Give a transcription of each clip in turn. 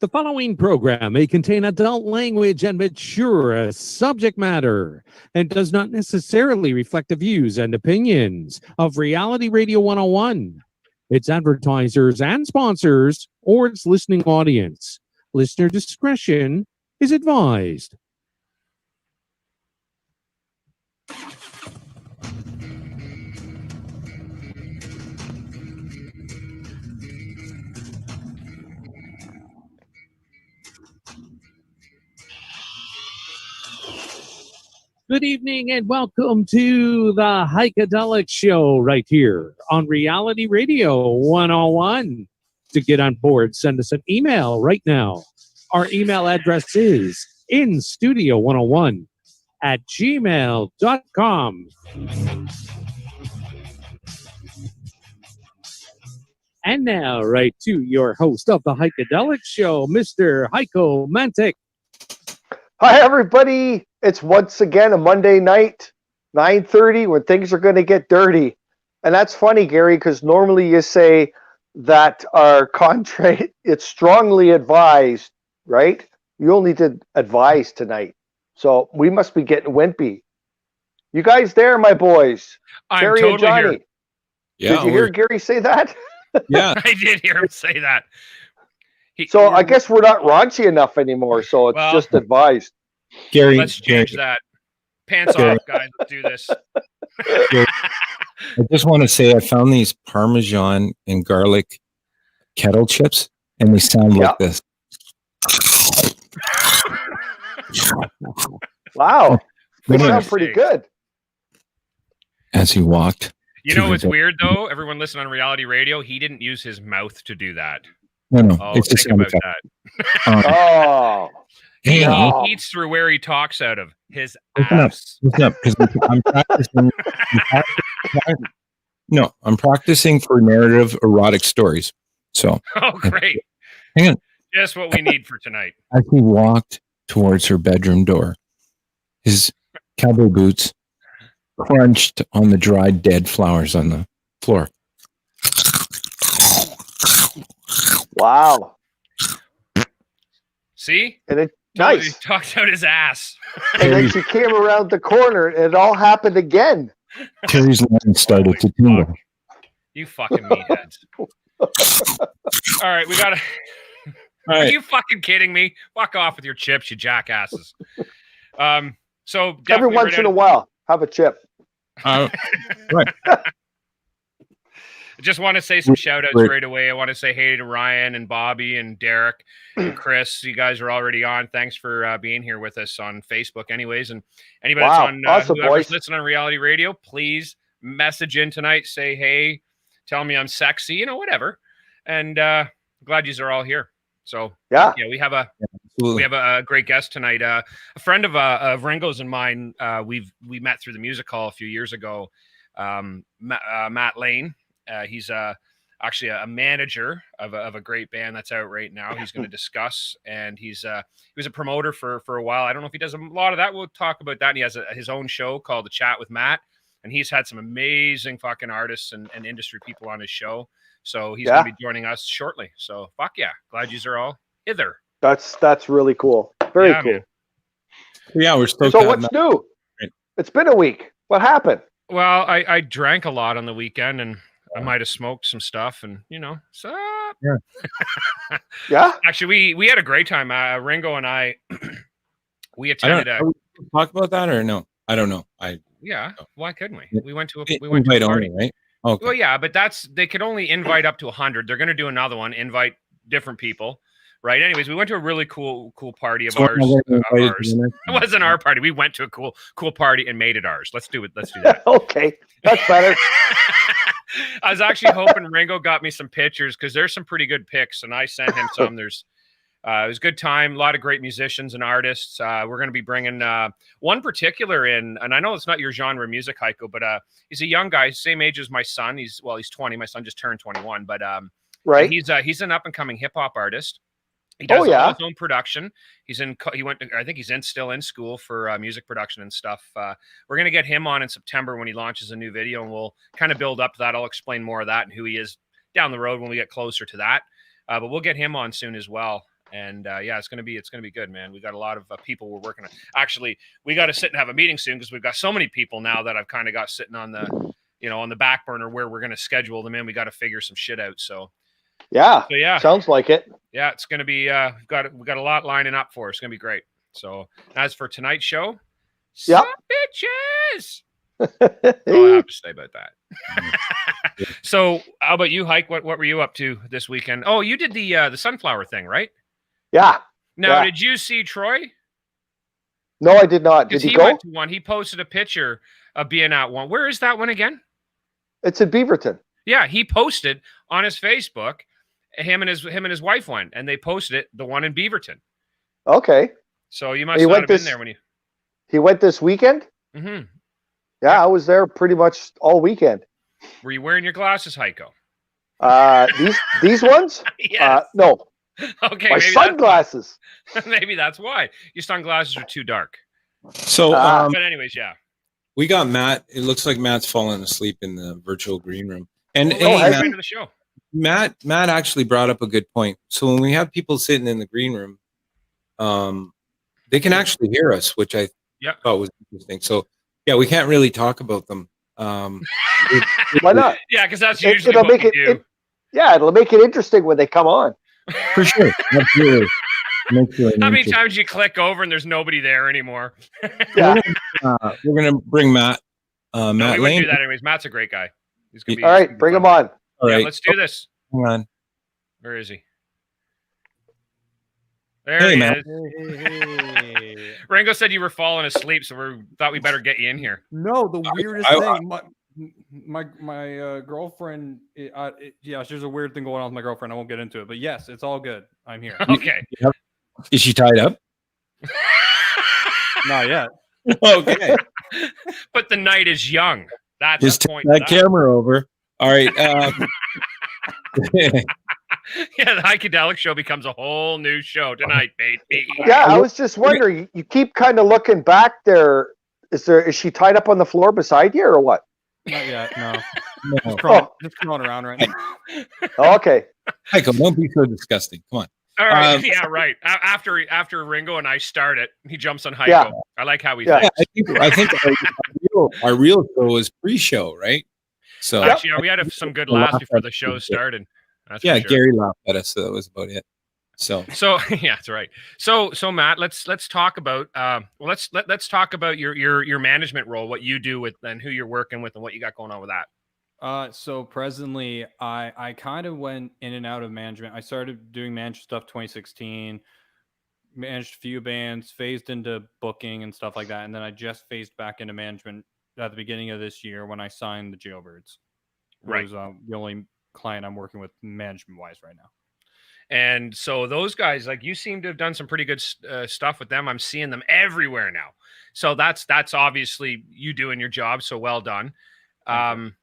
The following program may contain adult language and mature subject matter and does not necessarily reflect the views and opinions of Reality Radio 101, its advertisers and sponsors, or its listening audience. Listener discretion is advised. Good evening and welcome to the Heikadelic show right here on Reality Radio 101. To get on board, send us an email right now. Our email address is instudio101@gmail.com. And now, right to your host of the Heikadelic show, Mr. Heiko Mantic. Hi, everybody. It's once again a Monday night, 9:30, when things are going to get dirty. And that's funny, Gary, because normally you say that our contract, it's strongly advised, right? You only did advise tonight. So we must be getting wimpy. You guys there, my boys? I'm Terry totally and Johnny. here. Yeah, did you hear Gary say that? Yeah, I did hear him say that. So I guess we're not raunchy enough anymore, so it's just advised. Gary, let's change that. Pants off, guys. Let's do this. I just want to say I found these Parmesan and garlic kettle chips, and they sound like this. Wow. They sound pretty good. As he walked. You know what's weird, though? Everyone listening on Reality Radio, he didn't use his mouth to do that. No. Oh, it's think about that. Oh. He eats through where he talks out of his ass. Listen up, because I'm practicing. No, I'm practicing for narrative erotic stories. So. Oh, great! Hang on. Just what we need for tonight. As he walked towards her bedroom door, his cowboy boots crunched on the dried dead flowers on the floor. Wow. See? And it nice. He talked out his ass. And then she came around the corner and it all happened again. Terry's line started to tingle. You fucking meatheads. All right, we gotta. Are you fucking kidding me? Fuck off with your chips, you jackasses. So every once in a while, have a chip. Right. I just want to say some shout outs right away. I want to say hey to Ryan and Bobby and Derek and Chris. You guys are already on. Thanks for being here with us on Facebook anyways. And anybody that's on awesome, whoever's listening on Reality Radio, please message in tonight. Say hey. Tell me I'm sexy. Whatever. And glad you are all here. So yeah, we have a great guest tonight. A friend of Ringo's and mine. We met through the music hall a few years ago. Matt Lane. He's actually a manager of a great band that's out right now. He's going to discuss, and he was a promoter for a while. I don't know if he does a lot of that. We'll talk about that. And he has his own show called The Chat with Matt, and he's had some amazing fucking artists and industry people on his show. So he's going to be joining us shortly. So fuck yeah, glad you're all hither. That's really cool. Very cool. Man. Yeah, we're stoked. So what's new? It's been a week. What happened? Well, I drank a lot on the weekend, and I might have smoked some stuff, and so yeah. Actually, we had a great time. Ringo and I, we attended. Talk about that or no? I don't know. Why couldn't we? We went to a party, only, right? Okay. Well, yeah, but they could only invite up to 100. They're going to do another one, invite different people, right? Anyways, we went to a really cool party of ours. It wasn't our party. We went to a cool party and made it ours. Let's do it. Let's do that. Okay, that's better. I was actually hoping Ringo got me some pictures because there's some pretty good pics, and I sent him some. It was a good time. A lot of great musicians and artists. We're going to be bringing one particular in, and I know it's not your genre of music, Heiko, but he's a young guy, same age as my son. He's 20. My son just turned 21, but right. He's an up and coming hip hop artist. He does all his own production. I think he's still in school for music production and stuff. We're going to get him on in September when he launches a new video, and we'll kind of build up to that. I'll explain more of that and who he is down the road when we get closer to that. But we'll get him on soon as well. And it's gonna be good, man. We got a lot of people we're working on. Actually, we got to sit and have a meeting soon because we've got so many people now that I've kind of got sitting on the, on the back burner where we're gonna schedule them in. We got to figure some shit out. So yeah, sounds like it. Yeah, it's gonna be. We got a lot lining up for us. It's gonna be great. So as for tonight's show, some bitches. All I have to say about that. So, how about you, Hike? What were you up to this weekend? Oh, you did the sunflower thing, right? Yeah. Now, did you see Troy? No, I did not. Did he go? Went to one. He posted a picture of being at one. Where is that one again? It's in Beaverton. Yeah, he posted on his Facebook. Him and his wife went, and they posted it. The one in Beaverton. Okay. So you must not have been there when you. He went this weekend. Mm-hmm. Yeah, I was there pretty much all weekend. Were you wearing your glasses, Heiko? These ones? Yes. No. Okay. My sunglasses. Maybe that's why your sunglasses are too dark. So, but anyways, yeah. We got Matt. It looks like Matt's fallen asleep in the virtual green room. And Matt, to the show. Matt actually brought up a good point. So when we have people sitting in the green room, they can actually hear us, which I thought was interesting. So yeah, we can't really talk about them. Why not? Yeah, because that's usually what we do. It'll make it interesting when they come on. For sure. Absolutely. How many times you click over and there's nobody there anymore? Yeah. We're gonna bring Matt. Matt we Lane. wouldn't do that anyways. Matt's a great guy. He's gonna be all right. Bring him on. All right, let's do this. Hang on. Where is he? There he man. is. Hey. Ringo said you were falling asleep, so we thought we better get you in here. No, the weirdest thing. My girlfriend. There's a weird thing going on with my girlfriend. I won't get into it, but yes, it's all good. I'm here. Okay. Is she tied up? Not yet. Okay. But the night is young. That's Just the point. That camera over. All right. Yeah, the Heikadelic show becomes a whole new show tonight, baby. Yeah, I was just wondering. You keep kind of looking back there. Is she tied up on the floor beside you or what? Not yet. No. No. Just crawling around right now. Oh, okay. Michael, don't be so disgusting. Come on. All right. Yeah, right. After Ringo and I start it, he jumps on Heiko. Yeah. I like how he Yeah, thinks. I think our real show is pre-show, right? So Actually, we had some good laughs before the show started. That's yeah, for sure. Gary laughed at us, so that was about it. So yeah, that's right. So Matt, let's talk about let's talk about your management role, what you do with and who you're working with and what you got going on with that. So presently, I kind of went in and out of management. I started doing management stuff 2016, managed a few bands, phased into booking and stuff like that, and then I just phased back into management at the beginning of this year when I signed the Jailbirds. Right. It was the only client I'm working with management-wise right now. And so those guys, like you seem to have done some pretty good stuff with them. I'm seeing them everywhere now. So that's obviously you doing your job. So well done. And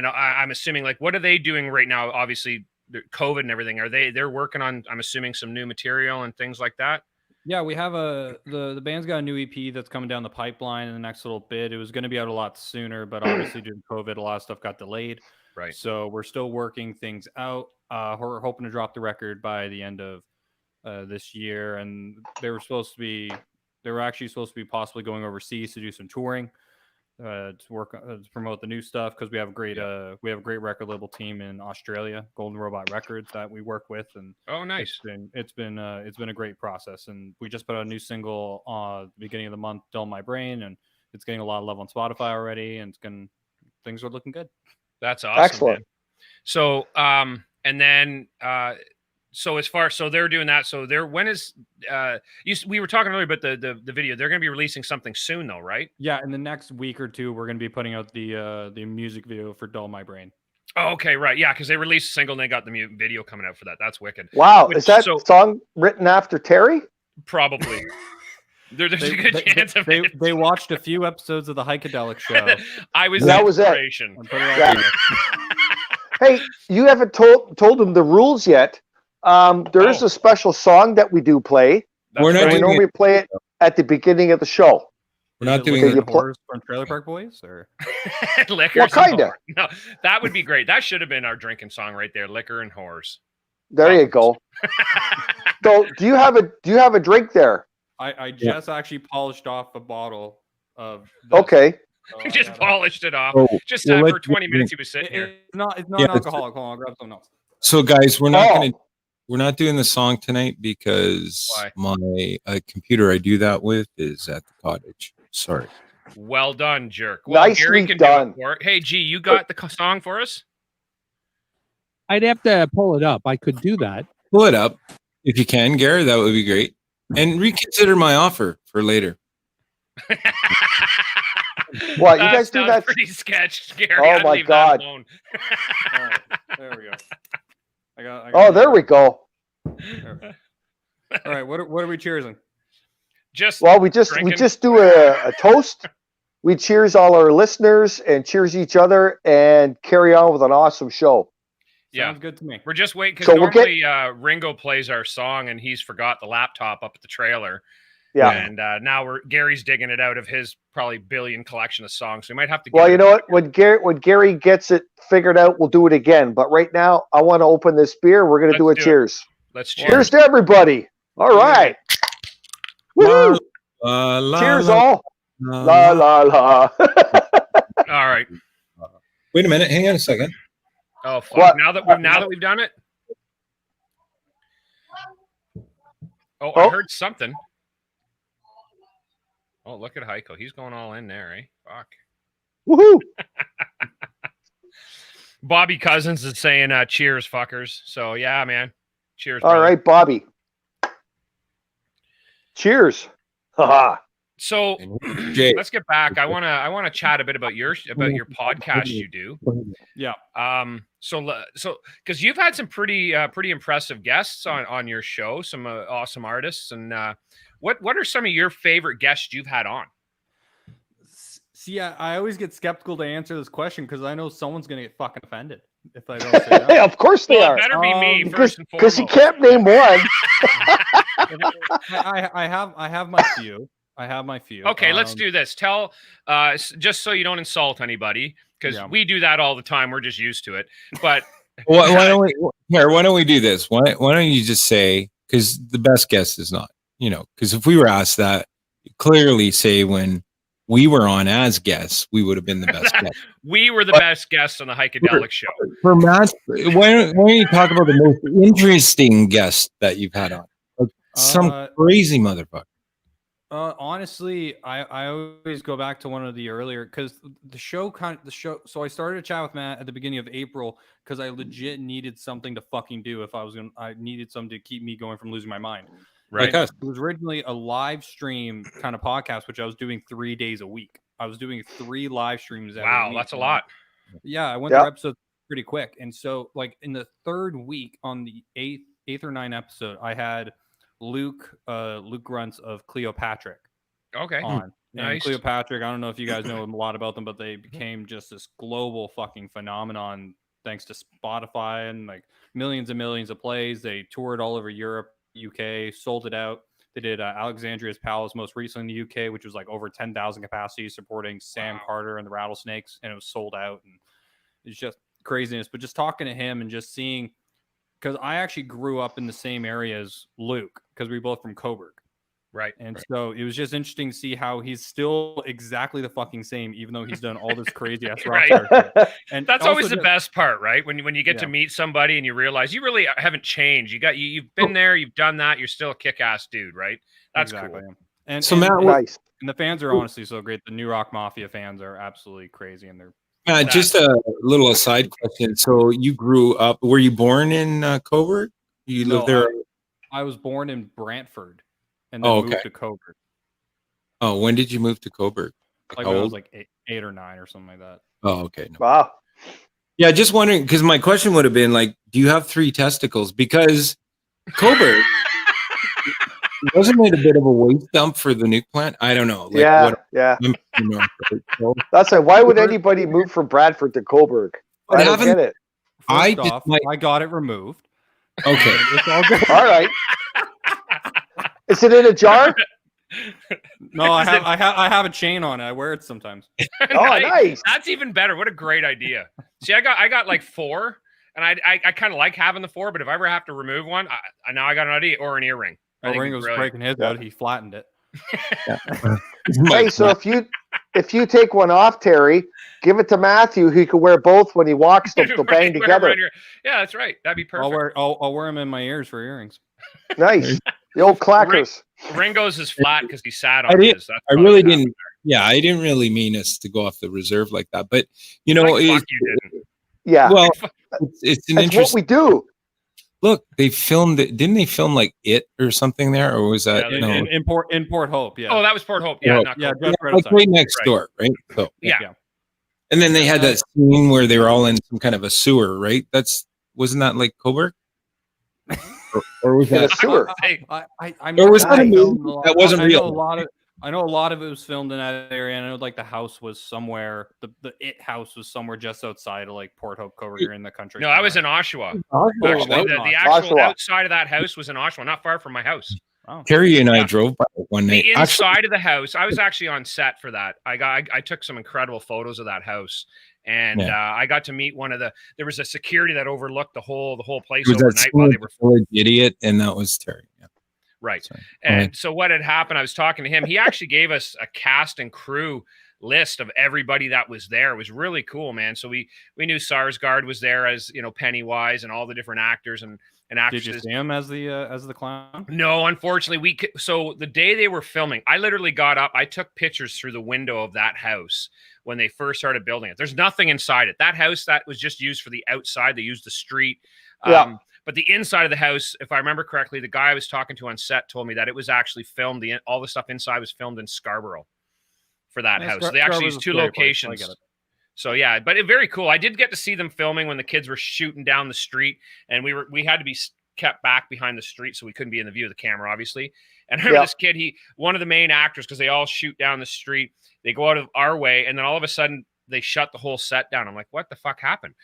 I'm assuming, like, what are they doing right now? Obviously, COVID and everything. They're working on, I'm assuming, some new material and things like that? Yeah, we have the band's got a new EP that's coming down the pipeline in the next little bit. It was going to be out a lot sooner, but obviously due to COVID, a lot of stuff got delayed. Right. So we're still working things out. We're hoping to drop the record by the end of this year, and they were actually supposed to be possibly going overseas to do some touring. To work to promote the new stuff because we have a great record label team in Australia, Golden Robot Records, that we work with, and oh, nice. It's been a great process, and we just put out a new single at the beginning of the month, "Dull My Brain," and it's getting a lot of love on Spotify already, and things are looking good. That's awesome. Excellent. Man. So and then so they're doing that. So when is we were talking earlier about the video. They're going to be releasing something soon though, right? Yeah, in the next week or two, we're going to be putting out the music video for "Dull My Brain." Oh, okay, right. Yeah, because they released a single and they got the video coming out for that. That's wicked. Wow, is that song written after Terry? Probably. There's a good chance of it. They watched a few episodes of the Heikadelic show. That was it. Hey, you haven't told them the rules yet. There is a special song that we do play. We normally play it at the beginning of the show. We're not doing it from Trailer Park Boys or Liquor. Well, kind of. No, that would be great. That should have been our drinking song right there. Liquor and whores. There you go. So, do you have a drink there? I just actually polished off a bottle of this. Okay. So just polished it off. Just well, for 20 minutes he was sitting here. It's not alcoholic. Hold on, I'll grab something else. So guys, we're not doing the song tonight because my computer I do that with is at the cottage. Sorry. Well done, jerk. Well, Nicely Gary can done. do it for it. Hey, G, you got the song for us? I'd have to pull it up. I could do that. Pull it up if you can, Gary. That would be great. And reconsider my offer for later. What, you guys do that? Pretty sketched, Gary. Oh my God. All right, there we go. There we go. All right, what are we cheersing? We just do a toast. We cheers all our listeners and cheers each other and carry on with an awesome show. Sounds good to me. We're just waiting because normally Ringo plays our song and he's forgot the laptop up at the trailer. Yeah. And now Gary's digging it out of his probably billion collection of songs. So we might have to. Well, you know what? When Gary gets it figured out, we'll do it again. But right now, I want to open this beer. We're going to do a cheers. Let's cheers. Cheers to everybody. All right. Woo! Cheers, all. La la la. All right. Wait a minute. Hang on a second. Oh fuck! What? Now that we've done it. Oh, I heard something. Oh, look at Heiko. He's going all in there, eh? Fuck. Woohoo! Bobby Cousins is saying cheers, fuckers. So, yeah, man. Cheers, all right, Bobby. Cheers. Haha. So, let's get back. I want to chat a bit about your podcast you do. Yeah. So because you've had some pretty impressive guests on your show, some awesome artists, and what are some of your favorite guests you've had on? See, I always get skeptical to answer this question because I know someone's going to get fucking offended if I don't say that. Of course they are. It better be me first and foremost. Because you can't name one. I have my few. Okay, let's do this. Tell just so you don't insult anybody, because we do that all the time. We're just used to it. But why don't we do this? Why don't you just say, because the best guess is not, because if we were asked that, clearly say when we were on as guests, we would have been the best guests. We were the best guests on the Heikadelic show. For Matt, why don't you talk about the most interesting guest that you've had on? Like some crazy motherfucker. Honestly, I always go back to one of the earlier, because the show. So I started a chat with Matt at the beginning of April because I legit needed something to fucking do I needed something to keep me going from losing my mind. Right. It was originally a live stream kind of podcast, which I was doing 3 days a week. I was doing 3 live streams every week. Wow, that's a lot. Yeah, I went through episodes pretty quick. And so, like, in the 3rd week, on the 8th or 9th episode, I had Luke Grunts of Cleopatra on. Nice. And Cleopatra, I don't know if you guys know a lot about them, but they became just this global fucking phenomenon thanks to Spotify and like millions and millions of plays. They toured all over Europe, UK, sold it out. They did Alexandria's Palace most recently in the UK, which was like over 10,000 capacity, supporting Sam Carter and the Rattlesnakes, and it was sold out. And it's just craziness. But just talking to him and just seeing, because I actually grew up in the same area as Luke, because we were both from Coburg. Right. And so it was just interesting to see how he's still exactly the fucking same, even though he's done all this crazy ass rock star shit. And that's always the best part, right? When you get to meet somebody and you realize you really haven't changed. You've been there, you've done that, you're still a kick-ass dude, right? That's exactly. Cool. And so nice. And the fans are honestly so great. The New Rock Mafia fans are absolutely crazy, and they're just a little aside question. So you grew up, were you born in Coburg? You lived there? I was born in Brantford and then moved to Coburg. Oh, when did you move to Coburg? Like when I was like 8 or 9 or something like that. Oh, okay. No. Wow. Yeah, just wondering, because my question would have been like, do you have 3 testicles? Because Coburg, wasn't it a bit of a waste dump for the nuke plant? I don't know. Like, yeah. That's like, why would anybody move from Bradford to Coburg? I don't get it. I got it removed. Okay. It's all good. All right. Is it in a jar? No, I have a chain on it. I wear it sometimes. Oh, nice. That's even better. What a great idea. See, I got like 4, And I kind of like having the 4, but if I ever have to remove one, I now I got an idea or an earring. Ringo's breaking his out. He flattened it. Hey, so if you take one off, Terry, give it to Matthew. He can wear both when he walks. They'll bang together. Yeah, that's right. That'd be perfect. I'll wear them in my ears for earrings. Nice. The old clackers. Ringo's is flat because he sat on his. I really didn't. Yeah, I didn't really mean us to go off the reserve like that. But, you know, you didn't. Yeah. Well, it's an interesting. What we do. Look, they filmed it. Didn't they film like It or something there, or was that in Port Hope? Yeah. Oh, that was Port Hope. Yeah, right next door, right? So yeah. And then they had that scene where they were all in some kind of a sewer, right? Wasn't that like Coburg? or was that a sewer? Or was that a movie that wasn't real? I know a lot of it was filmed in that area, and I know like the house was somewhere. The It house was somewhere just outside of like Port Hope, Coburg, here in the country. No, I was in Oshawa. Actually, the actual outside of that house was in Oshawa, not far from my house. Oh. Terry and I drove by one night. The inside of the house, I was actually on set for that. I took some incredible photos of that house, and I got to meet there was a security that overlooked the whole place overnight while they were idiot, and that was Terry. Yeah. Right. And so what had happened, I was talking to him. He actually gave us a cast and crew list of everybody that was there. It was really cool, man. So we knew Sarsgaard was there as, Pennywise and all the different actors and actresses. Did you see him as the clown? No, unfortunately. So the day they were filming, I literally got up. I took pictures through the window of that house when they first started building it. There's nothing inside it. That house that was just used for the outside. They used the street. But the inside of the house, if I remember correctly, the guy I was talking to on set told me that it was actually filmed. All the stuff inside was filmed in Scarborough for that house. So they actually used 2 locations. So yeah, but very cool. I did get to see them filming when the kids were shooting down the street, and we had to be kept back behind the street so we couldn't be in the view of the camera, obviously. And I remember this kid, one of the main actors, because they all shoot down the street, they go out of our way, and then all of a sudden they shut the whole set down. I'm like, what the fuck happened?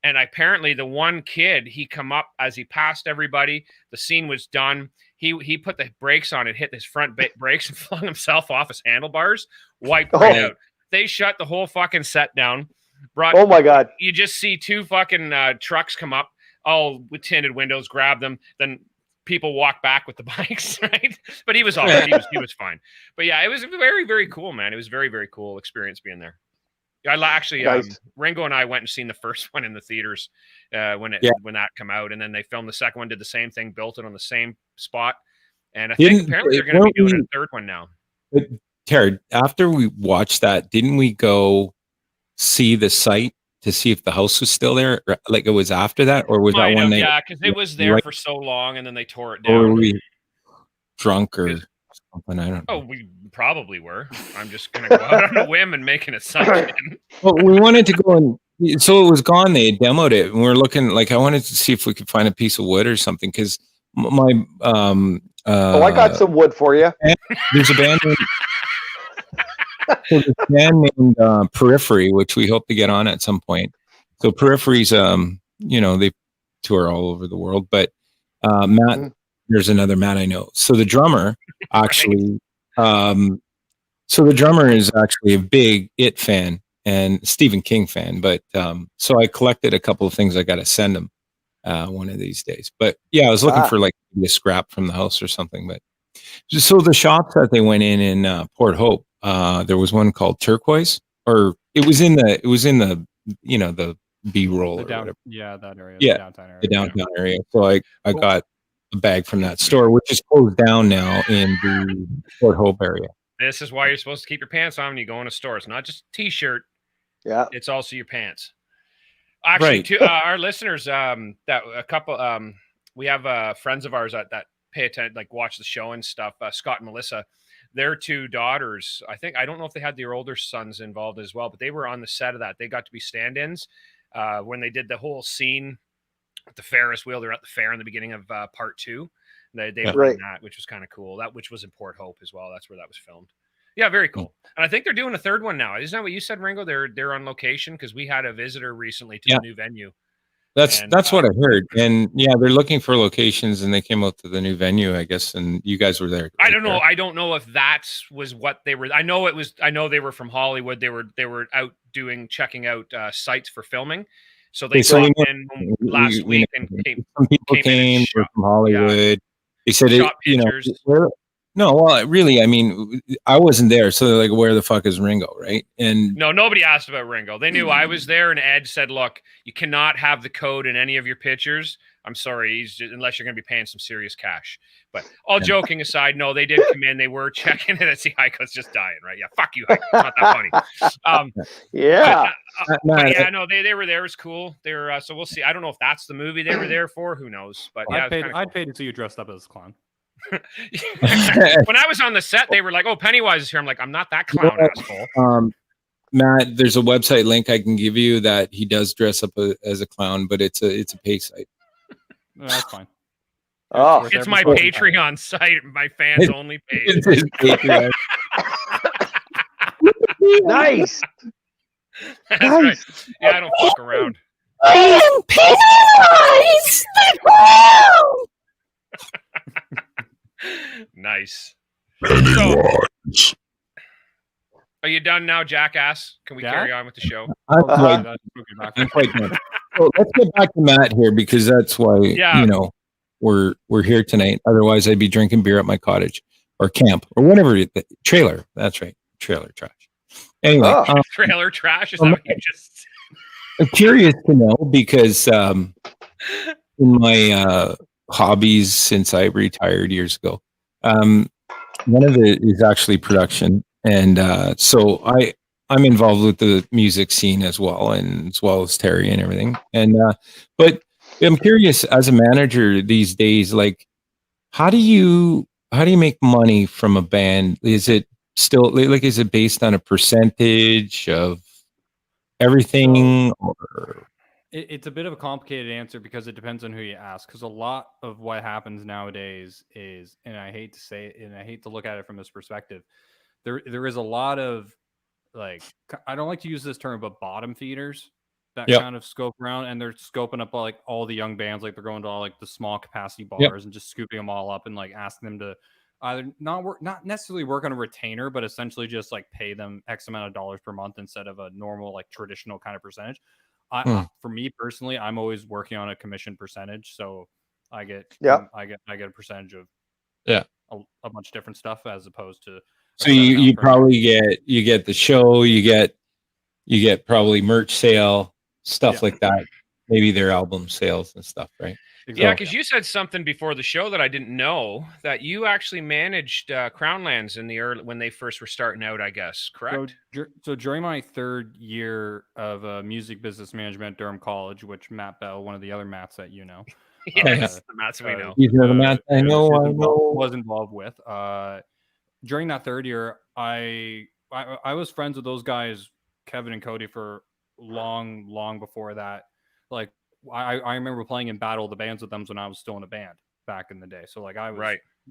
And apparently the one kid, he come up as he passed everybody. The scene was done. He put the brakes on and hit his front brakes and flung himself off his handlebars, wiped right out. They shut the whole fucking set down. Oh my God. You just see 2 fucking trucks come up, all with tinted windows, grab them. Then people walk back with the bikes, right? But he was all right. He was fine. But yeah, it was very, very cool, man. It was very, very cool experience being there. I actually, Ringo and I went and seen the first one in the theaters when that came out, and then they filmed the second one, did the same thing, built it on the same spot, and I think apparently they're going to be doing a third one now. But Terry, after we watched that, didn't we go see the site to see if the house was still there? Like it was after that, or was that one night? Yeah, because it was there for so long, and then they tore it down. Or were we drunk or something? I don't know. Oh, we probably were. I'm just going to go out on a whim and make an assumption. Well, we wanted to go and so it was gone. They demoed it, and we were looking. Like I wanted to see if we could find a piece of wood or something because my I got some wood for you. There's a band named Periphery, which we hope to get on at some point. So Periphery's they tour all over the world, but Matt, there's another Matt I know. So the drummer actually the drummer is actually a big It fan and Stephen King fan, but so I collected a couple of things I got to send him one of these days. But yeah, I was looking for like a scrap from the house or something. But so the shops that they went in Port Hope, there was one called Turquoise, or it was in the the B-roll or whatever. Yeah, that area. Yeah, the downtown area. The downtown area. So I got a bag from that store, which is closed down now in the Port Hope area. This is why you're supposed to keep your pants on when you go in a store. It's not just a t-shirt. Yeah. It's also your pants. Actually, to our listeners, we have friends of ours that pay attention, like watch the show and stuff. Scott and Melissa, their 2 daughters. I don't know if they had their older sons involved as well, but they were on the set of that. They got to be stand-ins when they did the whole scene at the Ferris wheel. They're at the fair in the beginning of part 2. They were in that, which was kind of cool. Which was in Port Hope as well. That's where that was filmed. Yeah, very cool. And I think they're doing a third one now. Isn't that what you said, Ringo? They're on location because we had a visitor recently to the new venue. That's what I heard. And yeah, they're looking for locations, and they came out to the new venue, I guess. And you guys were there. I don't know. I don't know if that was what they were. I know they were from Hollywood. They were out checking out sites for filming. So they dropped in last week and some people came from Hollywood. They said, no, well, really, I mean, I wasn't there, so like, where the fuck is Ringo, right? And no, nobody asked about Ringo. They knew I was there, and Ed said, "Look, you cannot have the code in any of your pictures. I'm sorry, unless you're going to be paying some serious cash." But all joking aside, no, they did come in. They were checking it. See, Heiko's just dying, right? Yeah, fuck you, Heiko. It's not that funny. Yeah. But yeah, no, they were there. It was cool. They're so we'll see. I don't know if that's the movie they were there for. Who knows? But yeah, I'd pay to see you dressed up as a clown. When I was on the set, they were like, "Oh, Pennywise is here." I'm like, "I'm not that clown asshole." Matt, there's a website link I can give you that he does dress up as a clown, but it's a pay site. No, that's fine. Oh, it's my Patreon site. My fans only page. Nice. Nice. Right. Yeah, I don't fuck around. I am Pennywise the clown. Nice. So, are you done now, jackass? Can we carry on with the show? I'm quite done. So let's get back to Matt here, because that's why we're here tonight. Otherwise, I'd be drinking beer at my cottage or camp or whatever. Trailer. That's right. Trailer trash. Anyway, trailer trash. Is that what you just? I'm curious to know, because in my hobbies since I retired years ago, one of it is actually production, and so I'm involved with the music scene as well, and as well as Terry and everything. And but I'm curious, as a manager these days, like how do you make money from a band? Is it still like, is it based on a percentage of everything, or? It's a bit of a complicated answer, because it depends on who you ask. Because a lot of what happens nowadays is, and I hate to say it, and I hate to look at it from this perspective, there is a lot of, like, I don't like to use this term, but bottom feeders that kind of scope around, and they're scoping up like all the young bands, like they're going to all like the small capacity bars and just scooping them all up and like asking them to either not necessarily work on a retainer, but essentially just like pay them X amount of dollars per month instead of a normal like traditional kind of percentage. For me personally, I'm always working on a commission percentage, so I get a percentage of a bunch of different stuff, as opposed to. So you probably get the show, you get probably merch sale, stuff like that. Maybe their album sales and stuff, right? Exactly. Yeah, because you said something before the show that I didn't know, that you actually managed Crownlands in the early, when they first were starting out, I guess, correct? So during my third year of music business management at Durham College, which Matt Bell, one of the other Matts that you know, the Matts we know, these are the Matts I know, was involved with. During that third year, I was friends with those guys, Kevin and Cody, for long before that. Like, I remember playing in Battle of the Bands with them when I was still in a band back in the day. So like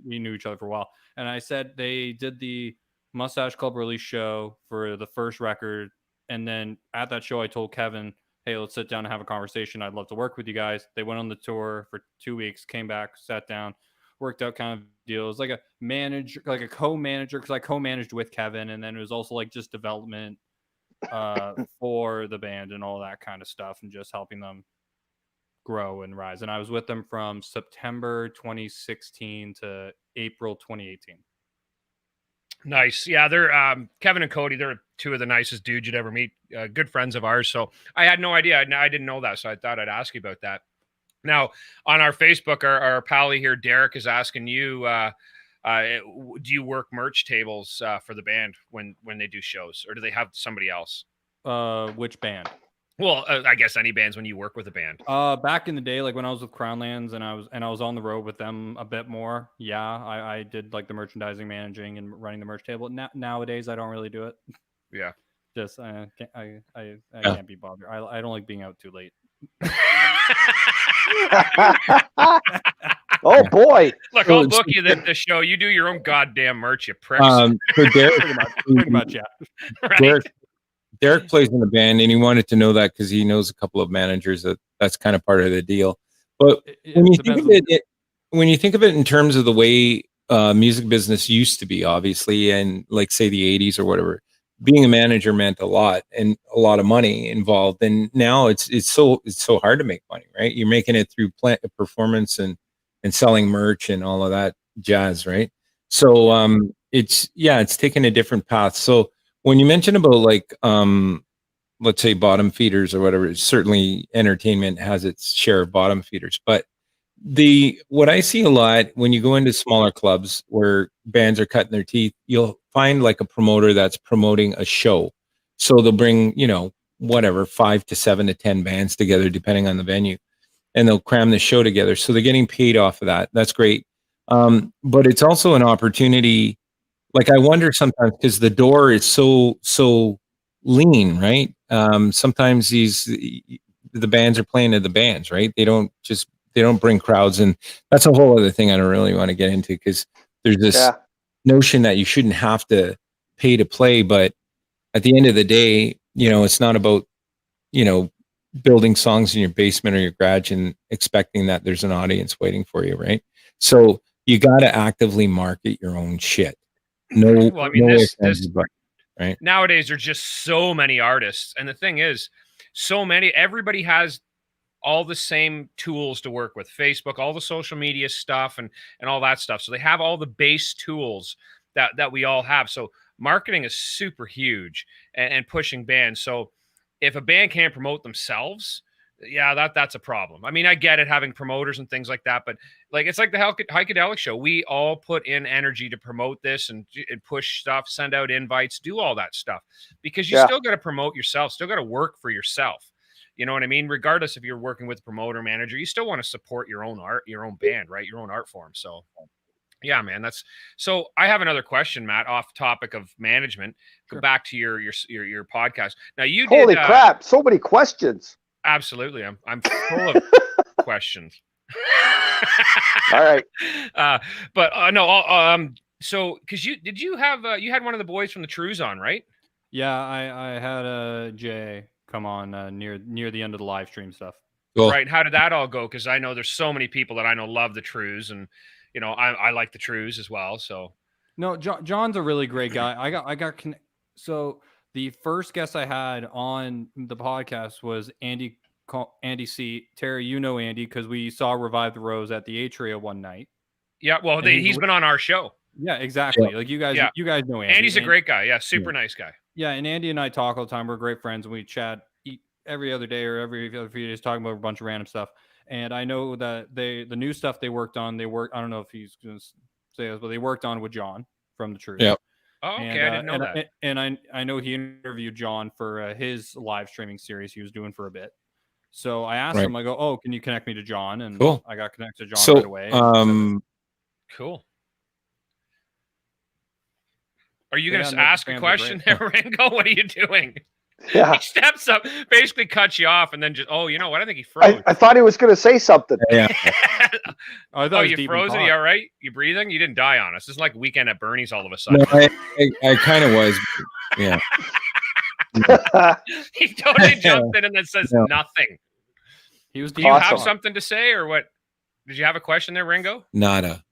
we knew each other for a while. And I said they did the Mustache Club release show for the first record. And then at that show, I told Kevin, hey, let's sit down and have a conversation. I'd love to work with you guys. They went on the tour for 2 weeks, came back, sat down, worked out kind of deals, like a manager, like a co-manager, because I co-managed with Kevin. And then it was also like just development for the band and all that kind of stuff, and just helping them grow and rise. And I was with them from September 2016 to April 2018. Nice. Yeah, they're Kevin and Cody, they're two of the nicest dudes you'd ever meet, good friends of ours. So I had no idea. I didn't know that, so I thought I'd ask you about that. Now, on our Facebook, our pally here, Derek, is asking you, do you work merch tables for the band when they do shows, or do they have somebody else? Which band? Well, I guess any bands when you work with a band. Back in the day, like when I was with Crownlands and I was on the road with them a bit more. Yeah, I did like the merchandising, managing, and running the merch table. Nowadays, I don't really do it. Yeah, just I can't be bothered. I don't like being out too late. Oh boy! Look, I'll book you the show. You do your own goddamn merch, you pricks. For Derek, pretty much, yeah. Right. Derek plays in the band, and he wanted to know that because he knows a couple of managers that's kind of part of the deal. But when you think of it in terms of the way music business used to be, obviously, and like say the 80s or whatever, being a manager meant a lot and a lot of money involved. And now it's so hard to make money, right? You're making it through performance and selling merch and all of that jazz, right? So it's taken a different path. So when you mention about like let's say bottom feeders or whatever, certainly entertainment has its share of bottom feeders, but what I see a lot when you go into smaller clubs where bands are cutting their teeth, you'll find like a promoter that's promoting a show. So they'll bring, whatever, 5 to 7 to 10 bands together, depending on the venue, and they'll cram the show together. So they're getting paid off of that. That's great. But it's also an opportunity. Like I wonder sometimes, because the door is so lean, right? Sometimes the bands are playing to the bands, right? They don't bring crowds, and that's a whole other thing I don't really want to get into, because there's this notion that you shouldn't have to pay to play, but at the end of the day, it's not about building songs in your basement or your garage and expecting that there's an audience waiting for you, right? So you got to actively market your own shit. No, well, I mean, right? Nowadays there's just so many artists, and the thing is, everybody has all the same tools to work with: Facebook, all the social media stuff, and all that stuff. So they have all the base tools that we all have. So marketing is super huge and pushing bands. So if a band can't promote themselves, that's a problem. I mean, I get it, having promoters and things like that, but like, it's like the Heikadelic show. We all put in energy to promote this and push stuff, send out invites, do all that stuff, because you still got to promote yourself, still got to work for yourself. You know what I mean? Regardless if you're working with a promoter, manager, you still want to support your own art, your own band, right? Your own art form. So yeah, man, so I have another question, Matt, off topic of management. Go back to your podcast. Now Holy crap, so many questions. Absolutely. I'm full of questions. All right. So because you had one of the boys from the Trews on, right? Yeah, I had Jay come on near the end of the live stream stuff. Cool. Right. How did that all go? Because I know there's so many people that I know love the Trews, and I like the Trews as well. So no, John's a really great guy. So the first guest I had on the podcast was Andy C. Terry, Andy, because we saw Revive the Rose at the Atria one night. Yeah, well, he's been on our show. Yeah, exactly. Like you guys know Andy. Andy's a great guy. Yeah, super nice guy. Yeah, and Andy and I talk all the time. We're great friends, and we chat every other day or every other few days, talking about a bunch of random stuff. And I know that the new stuff they worked on, I don't know if he's going to say this, but they worked on with John from the Truth. Yeah. Oh, okay, I didn't know that. And I know he interviewed John for his live streaming series he was doing for a bit. So I asked him, I go, "Oh, can you connect me to John?" And cool. I got connected to John right away. Cool. Are you going to ask a question there, Ringo? What are you doing? Yeah. He steps up, basically cuts you off, and then just, you know what? I think he froze. I thought he was going to say something. Yeah. You froze? Are you all right? You breathing? You didn't die on us. This is like Weekend at Bernie's all of a sudden. No, I kind of was. Yeah. He totally jumped in and then says nothing. He was. Do you have something to say, or what? Did you have a question there, Ringo? Nada.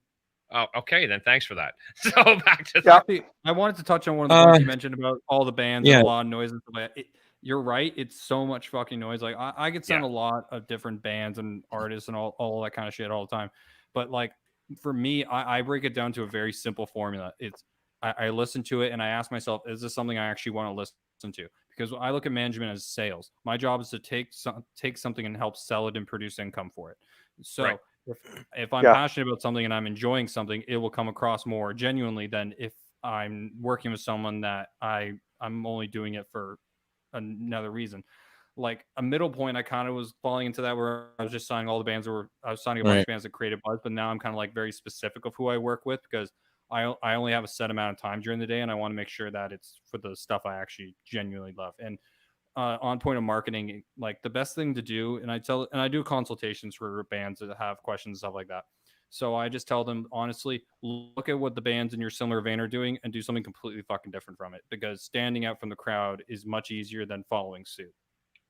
Oh, okay, then thanks for that. So back to that. I wanted to touch on one of the things you mentioned about all the bands and a lot of noise and stuff like that. You're right. It's so much fucking noise. Like I get sent a lot of different bands and artists and all that kind of shit all the time. But like for me, I break it down to a very simple formula. I listen to it and I ask myself, is this something I actually want to listen to? Because I look at management as sales. My job is to take something and help sell it and produce income for it. So if I'm passionate about something and I'm enjoying something, it will come across more genuinely than if I'm working with someone that I'm only doing it for another reason. Like a middle point, I kind of was falling into that where I was just signing all the bands I was signing a bunch of bands that created buzz, but now I'm kind of like very specific of who I work with because I only have a set amount of time during the day and I want to make sure that it's for the stuff I actually genuinely love. And on point of marketing, like the best thing to do, and I do consultations for bands that have questions and stuff like that. So I just tell them, honestly, look at what the bands in your similar vein are doing and do something completely fucking different from it, because standing out from the crowd is much easier than following suit.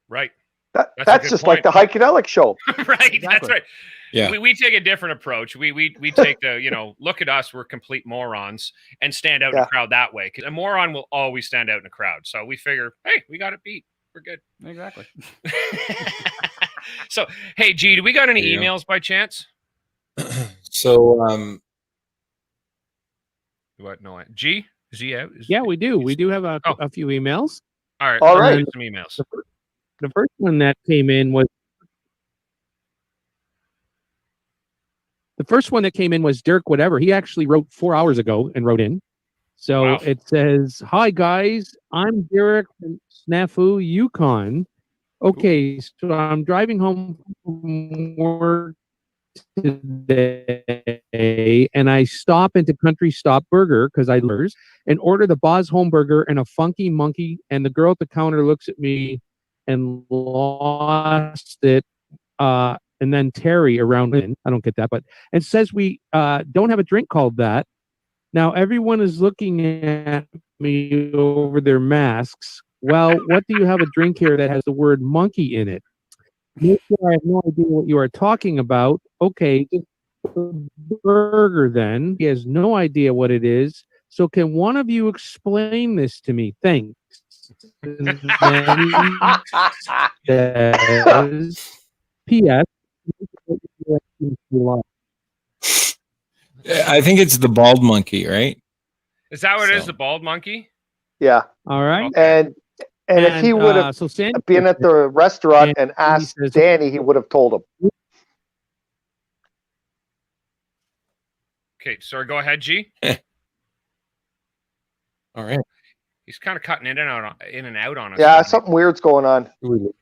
Right. That's just point. Like the Heikadelic show. Right. Exactly. That's right. Yeah. We take a different approach. We take the, look at us, we're complete morons, and stand out in a crowd that way. Because a moron will always stand out in a crowd. So we figure, hey, we got it beat. We're good. Exactly. So, hey, G, do we got any emails by chance? So, what? No, G? Is he out? Yeah, we do. We do have a few emails. All right. All right. Some emails. The first one that came in was Dirk Whatever. He actually wrote 4 hours ago and wrote in. So It says, "Hi guys, I'm Derek from Snafu, Yukon. Okay, so I'm driving home from work today, and I stop into Country Stop Burger because I lose and order the Boz Home Burger and a funky monkey. And the girl at the counter looks at me and lost it. And then Terry around in, I don't get that, but it says we don't have a drink called that. Now everyone is looking at me over their masks. Well, what do you have a drink here that has the word monkey in it? I have no idea what you are talking about. Okay, just a burger then. He has no idea what it is. So can one of you explain this to me? Thanks." And then he says, "P.S. I think it's the bald monkey, right? Is that what it is? The bald monkey? Yeah. All right. Okay. And if he would have been at the restaurant and asked Danny, he would have told him. Okay, sorry, go ahead, G. All right. He's kind of cutting in and out on us. Yeah, something weird's going on.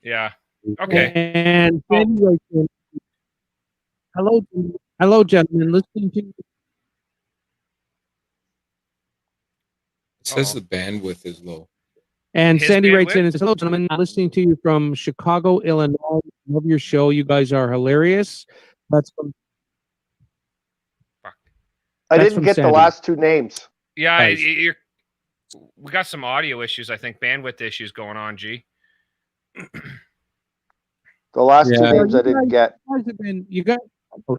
Yeah. Okay. And anyway, hello, gentlemen. Listening to it says the bandwidth is low. And Sandy writes in and says, "Hello, gentlemen. I'm listening to you from Chicago, Illinois. Love your show. You guys are hilarious." That's from. I didn't get the last two names. Yeah, we got some audio issues. I think bandwidth issues going on. G. The last two names I didn't get. You guys are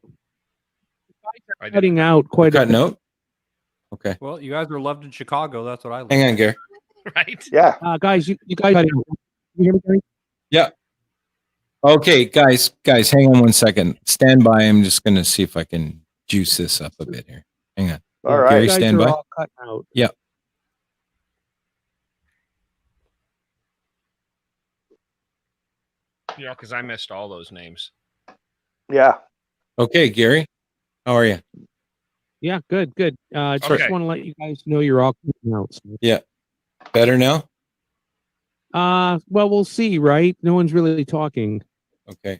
cutting out quite a note. Okay. Well, you guys are loved in Chicago. That's what I love. Hang on, Gary. Right? Yeah. Guys, you guys. You hear me, Gary? Yeah. Okay, guys, hang on one second. Stand by. I'm just going to see if I can juice this up a bit here. Hang on. All right. Gary, stand by. Yeah. Yeah, because I missed all those names. Yeah. Okay, Gary. How are you? Yeah, good. Just want to let you guys know you're all cutting out. So. Yeah. Better now? Well, we'll see, right? No one's really talking. Okay.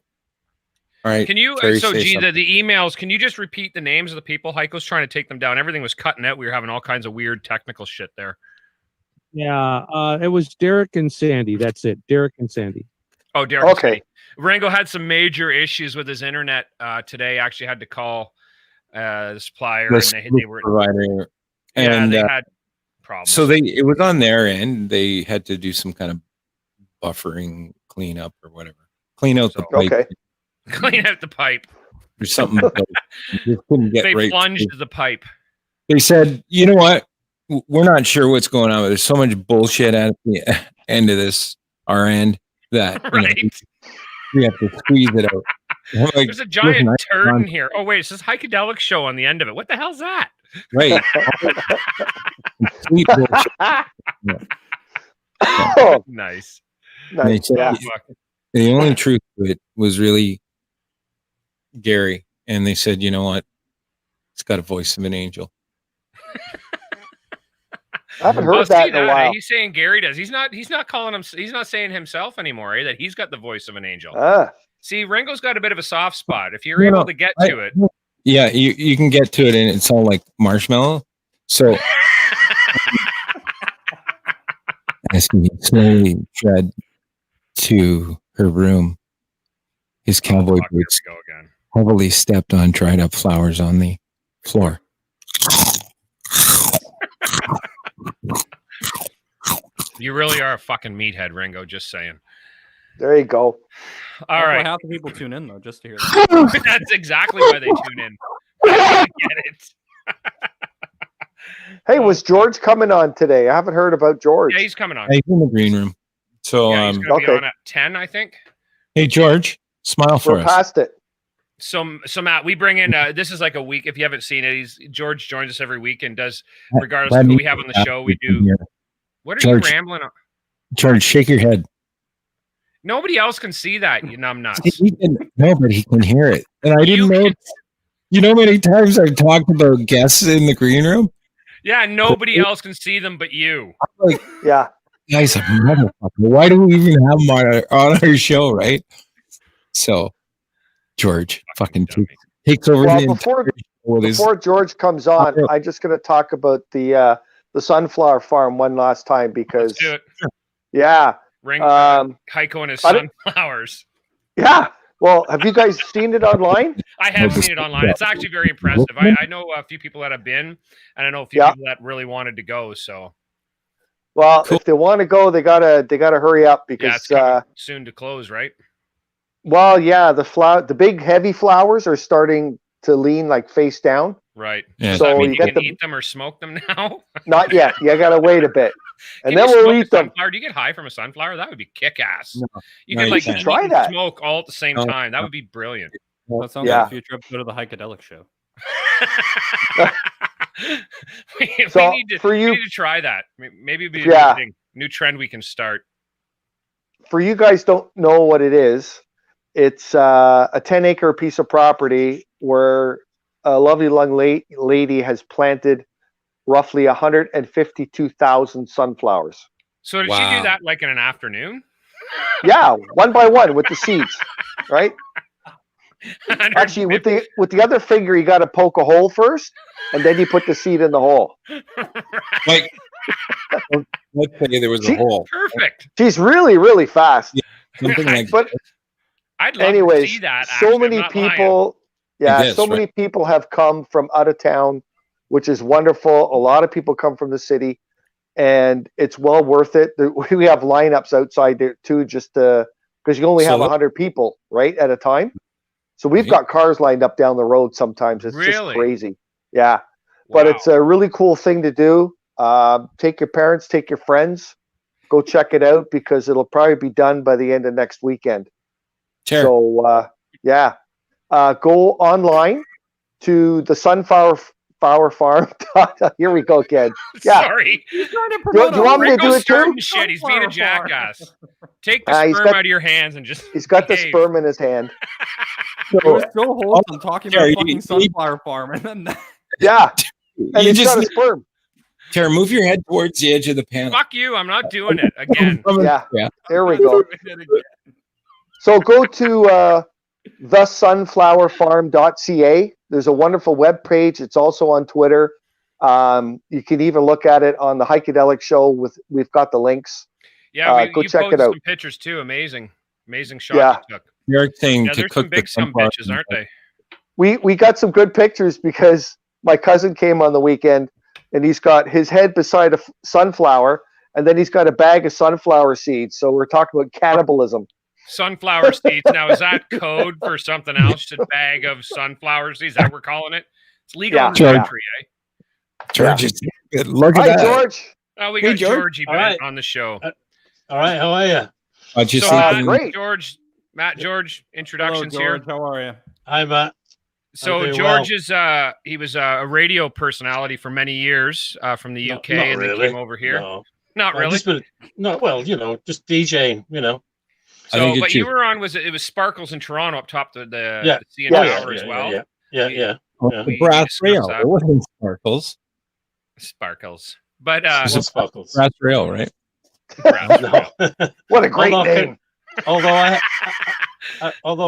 All right. Can you, Terry, so G, the emails, can you just repeat the names of the people? Heiko's trying to take them down. Everything was cutting out. We were having all kinds of weird technical shit there. Yeah, it was Derek and Sandy. That's it. Derek and Sandy. Oh, Derek. Okay. Rango had some major issues with his internet today. Actually had to call the supplier and they were provider. And they had problems. So it was on their end. They had to do some kind of buffering cleanup or whatever. Clean out the pipe. Okay. Clean out the pipe. Or something. They plunged the pipe. They said, you know what? We're not sure what's going on. There's so much bullshit at the end of this, our end, that we have to squeeze it out. Like, there's a giant turd in here. Oh, wait, it says Heikadelic show on the end of it. What the hell's that? Right. Sweet bullshit. Oh, nice. Said, the only truth to it was really Gary. And they said, you know what? It's got a voice of an angel. I haven't heard that in a while. He's saying Gary does. He's not calling him. He's not saying himself anymore. That he's got the voice of an angel. See, Ringo's got a bit of a soft spot. If you're able to get to it, yeah, you can get to it, and it's all like marshmallow. So as he slowly tread to her room, his cowboy boots heavily stepped on dried up flowers on the floor. You really are a fucking meathead, Ringo. Just saying. There you go. All right. Half the people tune in though, just to hear that. That's exactly why they tune in. I get it. Hey, was George coming on today? I haven't heard about George. Yeah, he's coming on. He's in the green room. So yeah, he's gonna be on at 10, I think. Hey George, smile for We're us. past it. So Matt, we bring in this is like a week. If you haven't seen it, George joins us every week and does, regardless of who we have on the show, we do. What are George, you rambling on? George, shake your head. Nobody else can see that, you numbnuts. No, but he can hear it. And I didn't know. You know how many times I've talked about guests in the green room? Yeah, nobody else can see them but you. Like, yeah. Guys, motherfucker. Why do we even have him on our show, right? So, George fucking takes over before George comes on, I'm just going to talk about the sunflower farm one last time because let's do it. Yeah. Ring Heiko and his sunflowers. Yeah. Well, have you guys seen it online? I have seen it online. It's actually very impressive. I know a few people that have been, and I know a few people that really wanted to go. So, well, if they want to go, they gotta hurry up because it's soon to close, right? Well, yeah, the big heavy flowers are starting to lean like face down. Right. Yeah. So I mean, you can eat them or smoke them now. Not yet. You gotta wait a bit. And then we'll eat them. Do you get high from a sunflower? That would be kick-ass. No, you could try that. Smoke all at the same time. That would be brilliant. That sounds like a future episode of the Heikadelic show. we need to try that. Maybe it'd be a new trend we can start. For you guys don't know what it is, it's a 10-acre piece of property where a lovely young lady has planted roughly 152,000 sunflowers. So did she do that like in an afternoon? Yeah, one by one with the seeds, right? Actually, with the other finger, you got to poke a hole first, and then you put the seed in the hole. Like, let's say there was a hole. Perfect. She's really, really fast. Yeah, something like but I'd love to see that. So many people, many people have come from out of town, which is wonderful. A lot of people come from the city, and it's well worth it. We have lineups outside there too, just because you only have 100 people right at a time. So we've got cars lined up down the road sometimes. It's just crazy. Yeah. But it's a really cool thing to do. Take your parents, take your friends, go check it out because it'll probably be done by the end of next weekend. Sure. So, go online to the Sunflower Farm. Here we go again. Yeah. Sorry. Do you want me to do it too? Shit, he's being a jackass. Take the sperm out of your hands and just. He's got the sperm in his hand. It was so wholesome talking about fucking sunflower farm, and then and he's got a sperm. Tara, move your head towards the edge of the panel. Fuck you! I'm not doing it again. Yeah. There we go. So go to thesunflowerfarm.ca. There's a wonderful web page. It's also on Twitter. You can even look at it on the Heikadelic show. We've got the links. Yeah, go check it out. Some pictures too. Amazing shots you took. You're saying there's some big bitches, aren't they? We got some good pictures because my cousin came on the weekend and he's got his head beside a sunflower and then he's got a bag of sunflower seeds. So we're talking about cannibalism. Sunflower seeds. Now, is that code for something else? Just a bag of sunflower seeds? Is that what we're calling it? It's legal in the country, eh? George, look at that. Hi, George. Oh, we got Georgie on the show. All right, how are you? Great. George, introductions. Hello, George. How are you? Hi, Matt. So George is he was a radio personality for many years from the UK, and then came over here. No. Not really. Just DJing, So, but you were on, it was Sparkles in Toronto up top the CN Tower as well. Yeah. The brass rail. It wasn't Sparkles. Sparkles. But Sparkles. Brass rail, right? What a great name. Although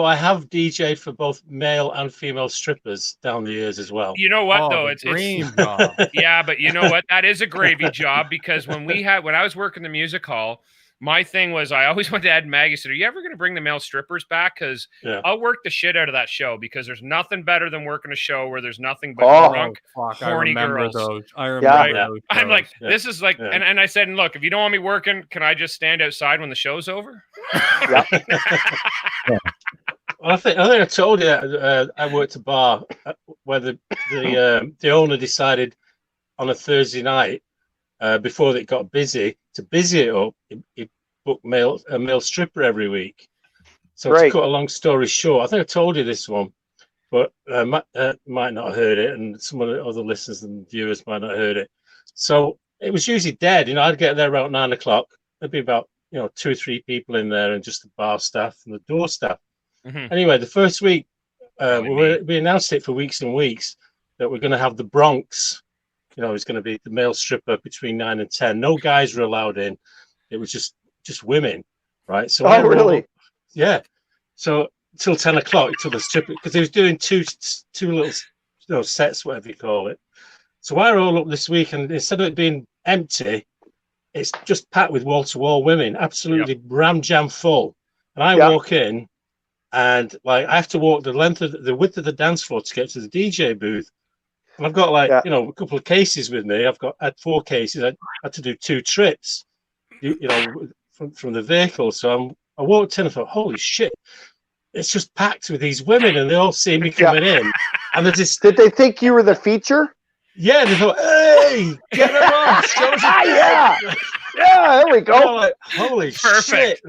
I have DJed for both male and female strippers down the years as well. You know what though? It's dream job. Yeah, but you know what? That is a gravy job because when I was working the music hall, my thing was I always went to Ed and Maggie said, are you ever going to bring the male strippers back? Because I'll work the shit out of that show because there's nothing better than working a show where there's nothing but drunk, horny girls. I remember those. I'm like, this is like, and I said, look, if you don't want me working, can I just stand outside when the show's over? Well, I think I told you I worked a bar where the owner decided on a Thursday night before it got busy to busy it up. He booked a male stripper every week. So to cut a long story short, I think I told you this one, but might not have heard it, and some of the other listeners and viewers might not have heard it. So it was usually dead. You know, I'd get there about 9 o'clock. There'd be about 2 or 3 people in there, and just the bar staff and the door staff. Anyway, the first week we announced it for weeks and weeks that we're going to have the Bronx. It's going to be the male stripper between 9 and 10. No guys were allowed in. It was just women, right? So really? Yeah. So till 10 o'clock till the stripper, because he was doing two little sets, whatever you call it. So I roll up this week, and instead of it being empty, it's just packed with wall-to-wall women, absolutely ram jam full. And I walk in, and I have to walk the width of the dance floor to get to the DJ booth. And I've got a couple of cases with me. I had 4 cases. I had to do 2 trips, from the vehicle. So I walked in and thought, holy shit, it's just packed with these women, and they all see me coming in. And they just did they think you were the feature? Yeah, they thought, hey, get them on. There we go. Like, holy shit!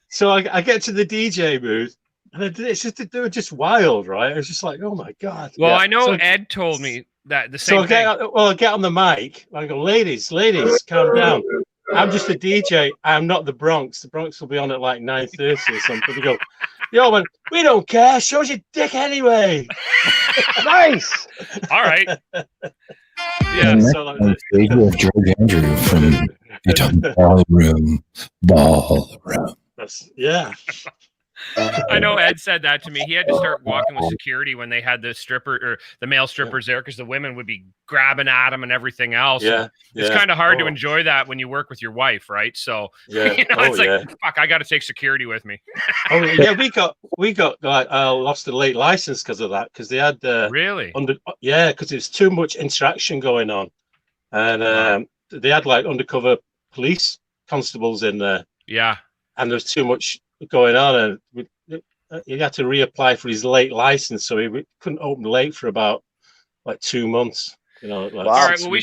So I get to the DJ booth. And they were just wild, right? It was just like, oh my god. Well, I know Ed told me that the same thing. I get on the mic. I go, ladies, calm down. I'm just a DJ. I'm not the Bronx. The Bronx will be on at like 9:30 or something. They go, yo, man, we don't care. Show us your dick anyway. Nice. All right. Yeah. So on stage with George Andrew from Ballroom. Yeah. I know Ed said that to me. He had to start walking with security when they had the stripper or the male strippers there because the women would be grabbing at him and everything else. It's kind of hard to enjoy that when you work with your wife, right? So it's like, fuck, I got to take security with me. we got lost a late license because of that, because they had really because there's too much interaction going on, and they had like undercover police constables in there. Yeah, and there's too much going on, and he had to reapply for his late license, so he couldn't open late for about like 2 months. All right, well, we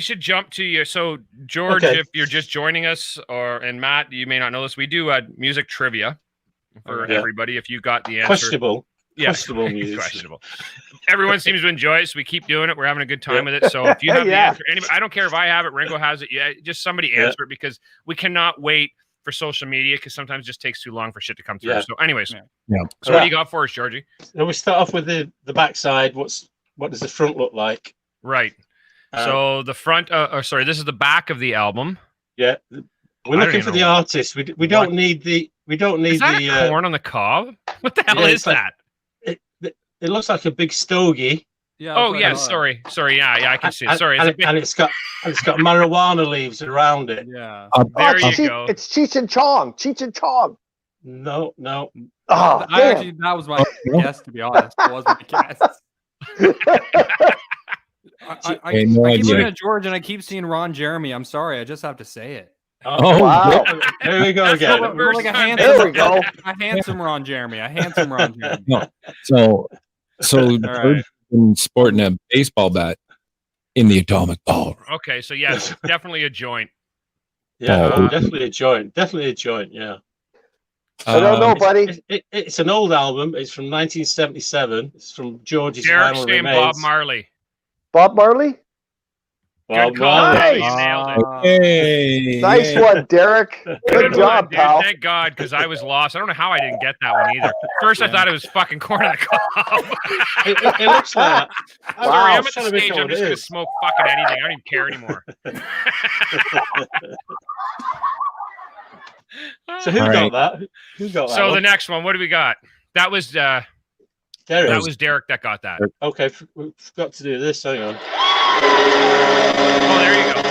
should jump to you. So George, if you're just joining us, and Matt, you may not know this, we do music trivia for everybody. If you got the answer, questionable music. Questionable. Everyone seems to enjoy it, so we keep doing it. We're having a good time with it. So if you have the answer, I don't care if I have it, Ringo has it, just somebody answer it, because we cannot wait for social media, because sometimes it just takes too long for shit to come through. So anyways, so what do you got for us, Georgie? So we start off with the backside. What does the front look like? Right. So the front, this is the back of the album. Yeah. We're looking for the artist. We don't need the is that a corn on the cob? What the hell is that? It looks like a big stogie. Yeah. Oh yeah, sorry. Yeah, I can see it. Sorry. And it's got marijuana leaves around it. Yeah. There you go. It's Cheech and Chong. Cheech and Chong. No. Oh, that was my guess, to be honest. It wasn't a guess. I keep looking at George, and I keep seeing Ron Jeremy. I'm sorry, I just have to say it. Oh wow! There we go again. Like a handsome Ron Jeremy. No. So George been sporting a baseball bat in the Atomic Ballroom. Okay, so yes, definitely a joint. Yeah, definitely a joint. Yeah. I don't know, buddy. It's an old album. It's from 1977. It's from George's Derek's Vinyl name Remains. Bob Marley. Bob Marley? Good call. Nice. You nailed it. Hey, nice one, Derek. Good job, dude. pal. Thank God, because I was lost. I don't know how I didn't get that one either. First, I thought it was fucking corn on the cob. It looks like that. Sorry, I'm at the stage. I'm just going to smoke fucking anything. I don't even care anymore. So who got that? So the next one, what do we got? That was Derek. That was Derek that got that. Okay, we forgot to do this. Hang on. Oh, there you go.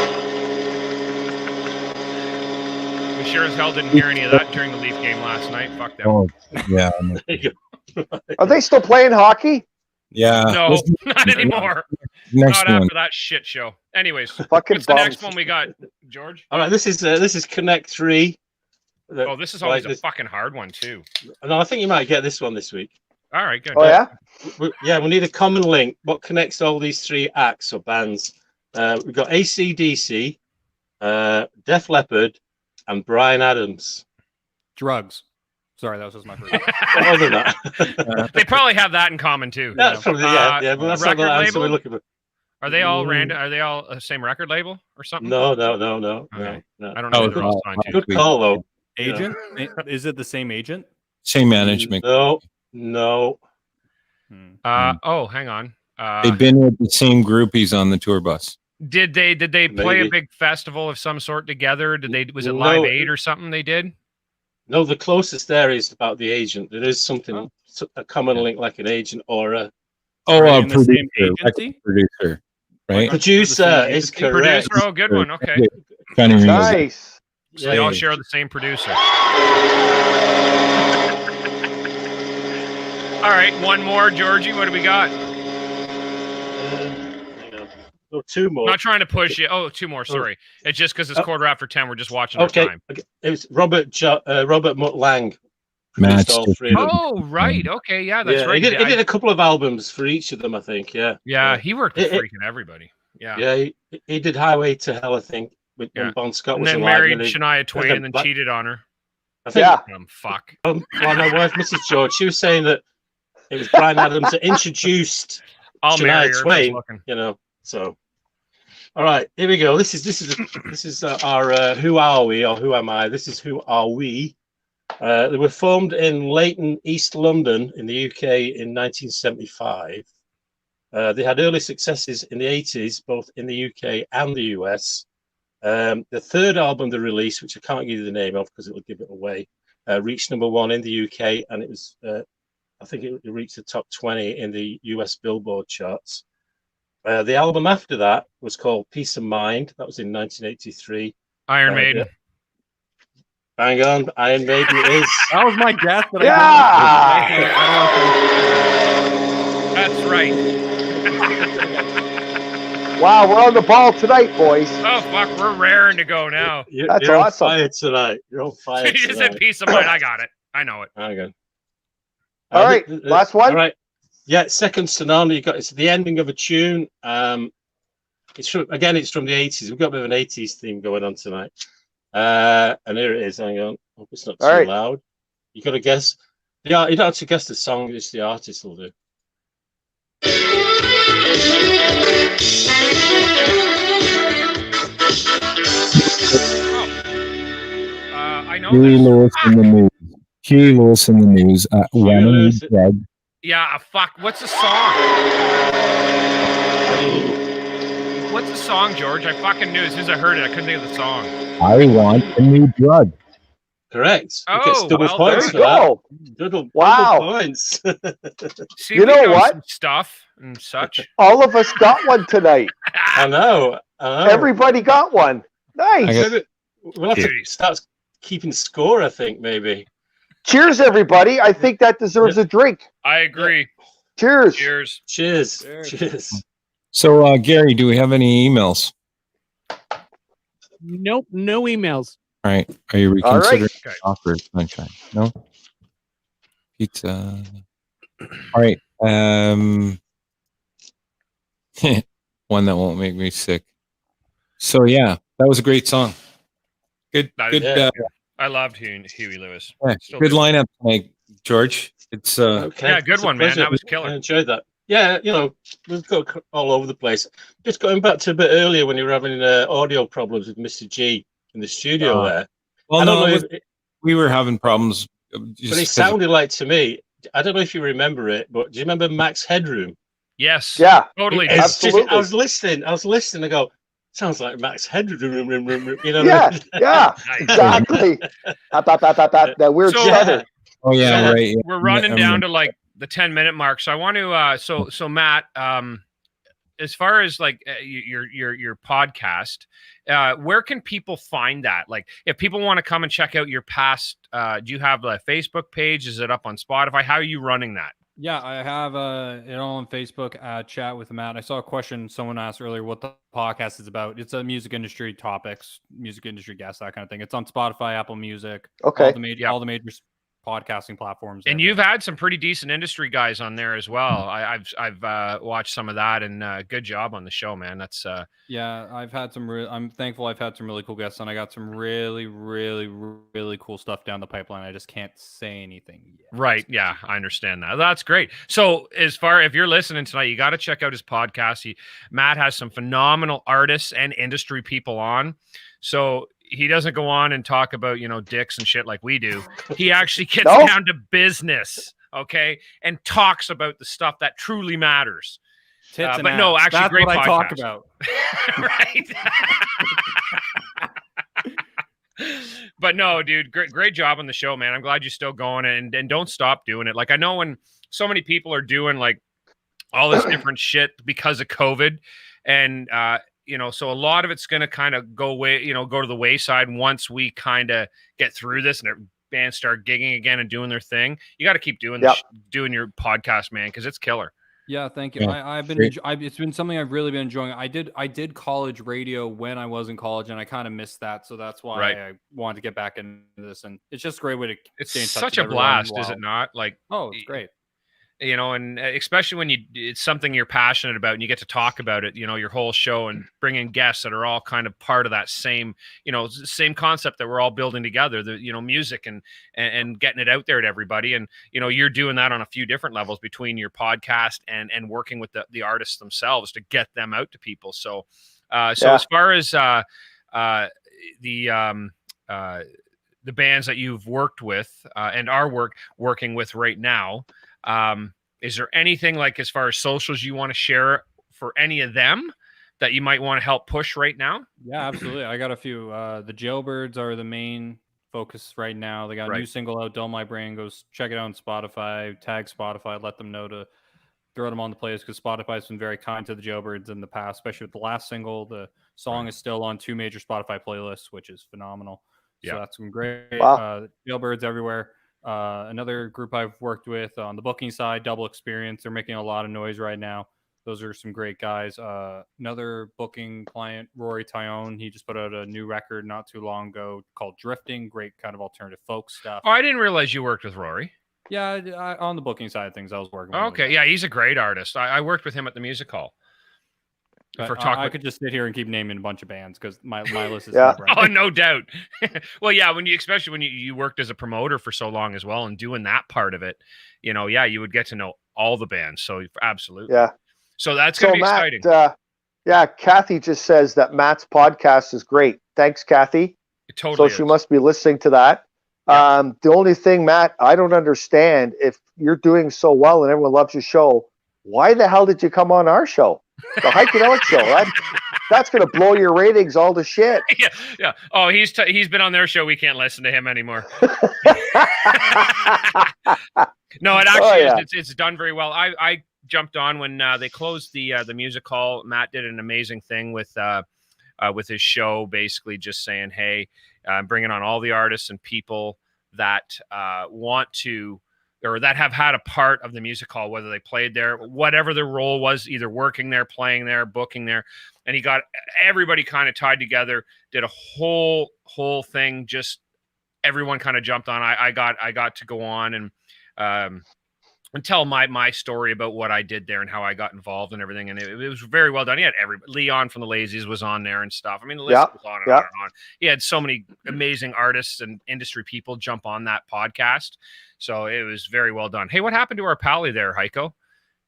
sure as hell didn't hear any of that during the Leaf game last night. Fuck them. Oh, yeah. Are they still playing hockey? Yeah. No, not anymore. Next Not one. after that shit show. Anyways, Fucking what's the next bums. one we got, George? All right, this is Connect 3. Oh, this is always a fucking hard one too. No, I think you might get this one this week. All right, good. Oh yeah. We need a common link. What connects all these three acts or bands? We've got AC/DC, Def Leppard, and Bryan Adams. Drugs. Sorry, that was just my first. Other than that, They probably have that in common too. that's probably yeah. But that's not the answer we're label? looking for. Are they all random? Are they all the same record label or something? No. Okay. I don't know. Who they're all signed to. Good call though. Agent? Is it the same agent? Same management. No. Oh, hang on. They've been with the same groupies on the tour bus. Did they play Maybe. a big festival of some sort together? Was it Live Aid or something they did? No, the closest there is about the agent. There is something, a common link like an agent or a producer, right? Producer is correct. Producer, oh, good one. Okay. Nice. So they all share the same producer. All right, one more, Georgie. What do we got? No, two more. I'm not trying to push you. Oh, two more. Sorry. It's just because it's 10:15. We're just watching our time. Okay. It was Robert Mutt Lang. Match. Oh, right. Okay. Yeah, that's right. He did a couple of albums for each of them, I think. Yeah. Yeah, he worked with freaking everybody. Yeah. Yeah, he did Highway to Hell, I think, when Bon Scott was and then alive. married Shania Twain and then cheated on her. I think, fuck. Well, my wife, Mrs. George, she was saying that it was Bryan Adams that introduced Shania Twain. You know, so. All right, here we go. This is our Who Are We or Who Am I? This is Who Are We. They were formed in Leighton, East London, in the UK in 1975. They had early successes in the 80s, both in the UK and the US. The third album they released, which I can't give you the name of because it will give it away, reached #1 in the UK, and it was, I think it reached the top 20 in the US Billboard charts. The album after that was called Peace of Mind. That was in 1983. Iron Maiden. Bang on, Iron Maiden it is. That was my guess. But That's right. Wow, we're on the ball tonight, boys. Oh fuck, we're raring to go now. You're awesome. On fire tonight. You're on fire. You just said Peace of Mind. I got it. I know it. Okay. All right, last one. All right. Yeah, second to none. It's the ending of a tune. It's from the 80s. We've got a bit of an 80s theme going on tonight. And here it is. Hang on. Hope it's not too loud. You got to guess. Yeah, you don't have to guess the song. It's the artist will do. I know. Huey Lewis in the news. Huey Lewis in the news. When he's dead. Yeah, fuck. What's the song? What's the song, George? I fucking knew as soon as I heard it. I couldn't think of the song. I want a new drug. Correct. Oh, double points there you go. Double points. See, you know what? Stuff and such. All of us got one tonight. I know. Everybody got one. Nice. We'll have to start keeping score, I think, maybe. Cheers, everybody. I think that deserves a drink. I agree. Cheers. Cheers. So, Gary, do we have any emails? Nope, no emails. All right. Are you reconsidering offer sunshine? No? Pizza. All right. One that won't make me sick. So, yeah, that was a great song. Good. I loved Huey Lewis. Yeah, good lineup tonight, George. It's yeah, good one, man. That was killer. I enjoyed that. Yeah, we've got all over the place. Just going back to a bit earlier when you were having audio problems with Mr. G in the studio there. Well, no, we were having problems. But it sounded like to me, I don't know if you remember it, but do you remember Max Headroom? Yes. Yeah. Totally. Absolutely. I was listening. I go, sounds like Max Headroom. Yeah, exactly. That weird cheddar. Oh yeah, right. We're running down to like the 10-minute mark, so I want to. So Matt, as far as like your podcast, where can people find that? Like, if people want to come and check out your past, do you have a Facebook page? Is it up on Spotify? How are you running that? Yeah, I have it all on Facebook. Chat with Matt. I saw a question someone asked earlier what the podcast is about. It's a music industry topics, music industry guests, that kind of thing. It's on Spotify, Apple Music, all the major podcasting platforms. And you've had some pretty decent industry guys on there as well. I've watched some of that, and good job on the show, man. That's yeah, I've had some I'm thankful I've had some really cool guests, and I got some really, really, really cool stuff down the pipeline. I just can't say anything yet. Right. Yeah, I understand that. That's great. So if you're listening tonight, you got to check out his podcast. Matt has some phenomenal artists and industry people on. So he doesn't go on and talk about, dicks and shit like we do. He actually gets down to business, okay, and talks about the stuff that truly matters. But no, actually, that's great what podcast. I talk about. Right. But no, dude, great job on the show, man. I'm glad you're still going, and don't stop doing it. Like, I know when so many people are doing like all this different shit because of COVID, and so a lot of it's going to kind of go to the wayside once we kind of get through this and bands start gigging again and doing their thing. You got to keep doing doing your podcast, man, because it's killer. Yeah, thank you. I've been it's been something I've really been enjoying. I did college radio when I was in college, and I kind of missed that, so that's why I wanted to get back into this. And it's just a great way to stay in touch. Such a blast, is it not? Like, it's great. And especially when it's something you're passionate about and you get to talk about it, your whole show, and bring in guests that are all kind of part of that same concept that we're all building together, the, music and getting it out there to everybody. And, you're doing that on a few different levels between your podcast and working with the artists themselves to get them out to people. So, as far as the bands that you've worked with and are working with right now, is there anything, like, as far as socials you want to share for any of them that you might want to help push right now? Yeah, absolutely. I got a few. The Jailbirds are the main focus right now. They got a new single out, Dull My Brain. Go check it out on Spotify, tag Spotify, let them know to throw them on the playlist, because Spotify's been very kind to the Jailbirds in the past, especially with the last single. The song is still on 2 major Spotify playlists, which is phenomenal. So that's some great Jailbirds everywhere. Another group I've worked with on the booking side, Double Experience. They're making a lot of noise right now. Those are some great guys. Another booking client, Rory Tyone. He just put out a new record not too long ago called Drifting. Great kind of alternative folk stuff. Oh, I didn't realize you worked with Rory. Yeah, on the booking side of things, I was working with him. Okay, yeah, he's a great artist. I worked with him at the music hall. I could just sit here and keep naming a bunch of bands because my list is Oh, no doubt. Well, yeah, especially when you worked as a promoter for so long as well and doing that part of it, you would get to know all the bands. So absolutely. Yeah. So that's going to be exciting. Kathy just says that Matt's podcast is great. Thanks, Kathy. It totally So she must be listening to that. Yeah. The only thing, Matt, I don't understand, if you're doing so well and everyone loves your show, why the hell did you come on our show? The Heikadelic show. That's going to blow your ratings all to shit. Yeah. Oh, he's been on their show. We can't listen to him anymore. No, it actually is. It's done very well. I jumped on when they closed the music hall. Matt did an amazing thing with his show, basically just saying, hey, I'm bringing on all the artists and people that want to, or that have had a part of the music hall, whether they played there, whatever their role was, either working there, playing there, booking there. And he got everybody kind of tied together, did a whole thing. Just everyone kind of jumped on. I got to go on and tell my story about what I did there and how I got involved and everything. And it was very well done. He had Leon from the Lazies was on there and stuff. I mean, the list was on and on and on. He had so many amazing artists and industry people jump on that podcast. So it was very well done. Hey, what happened to our pally there, Heiko?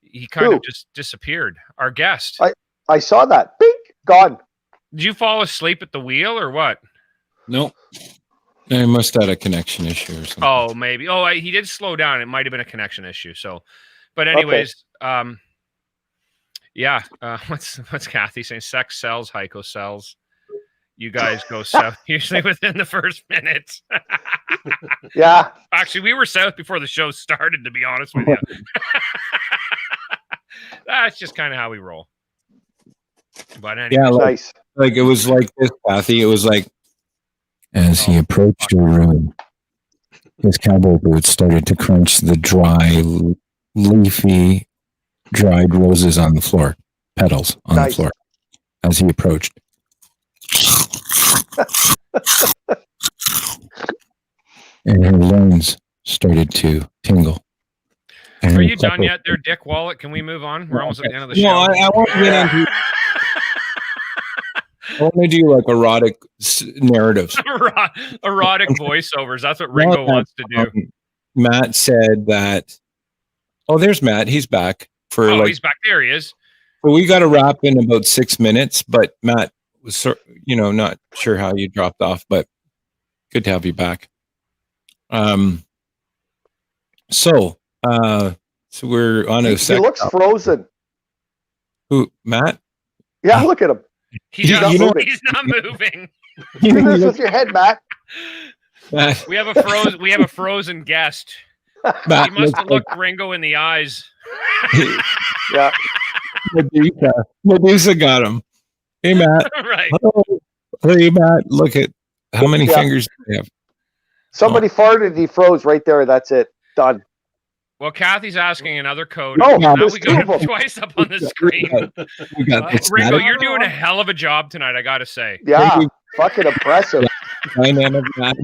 He kind of just disappeared. Our guest. I saw that. Bink, gone. Did you fall asleep at the wheel or what? No. I must have had a connection issue or something. Oh, maybe. Oh, he did slow down. It might have been a connection issue. So, but anyways, what's Kathy saying? Sex sells, Heiko sells. You guys go south usually within the first minute. Yeah. Actually, we were south before the show started, to be honest with you. That's just kind of how we roll. But anyway, yeah, like, nice. Like it was like this, Kathy. It was like As he approached her room, his cowboy boots started to crunch the dry, leafy, dried roses on the floor, petals on the floor. As he approached, and her loins started to tingle. And are you done yet there, Dick Wallet? Can we move on? We're almost at the end of the show. No, I want to get into. I want to do like erotic narratives. Erotic voiceovers. That's what Ringo wants to do. Matt said that. Oh, there's Matt. He's back for he's back. There he is. Well, we got to wrap in about 6 minutes, but Matt was, not sure how you dropped off, but good to have you back. So we're on a. He looks frozen. Who, Matt? Yeah, look at him. He's not moving. Do this with your head, Matt. We have a frozen guest. Matt, he must have looked Ringo in the eyes. Yeah. Medusa got him. Hey, Matt. Right. Hello. Hey, Matt. Look at how many fingers do they have. Somebody farted. He froze right there. That's it. Done. Well, Kathy's asking another code. Oh, now there's we got two of him twice up on the screen. We got Ringo, you're doing a hell of a job tonight, I got to say. Yeah. Fucking impressive. Dynamic Matt.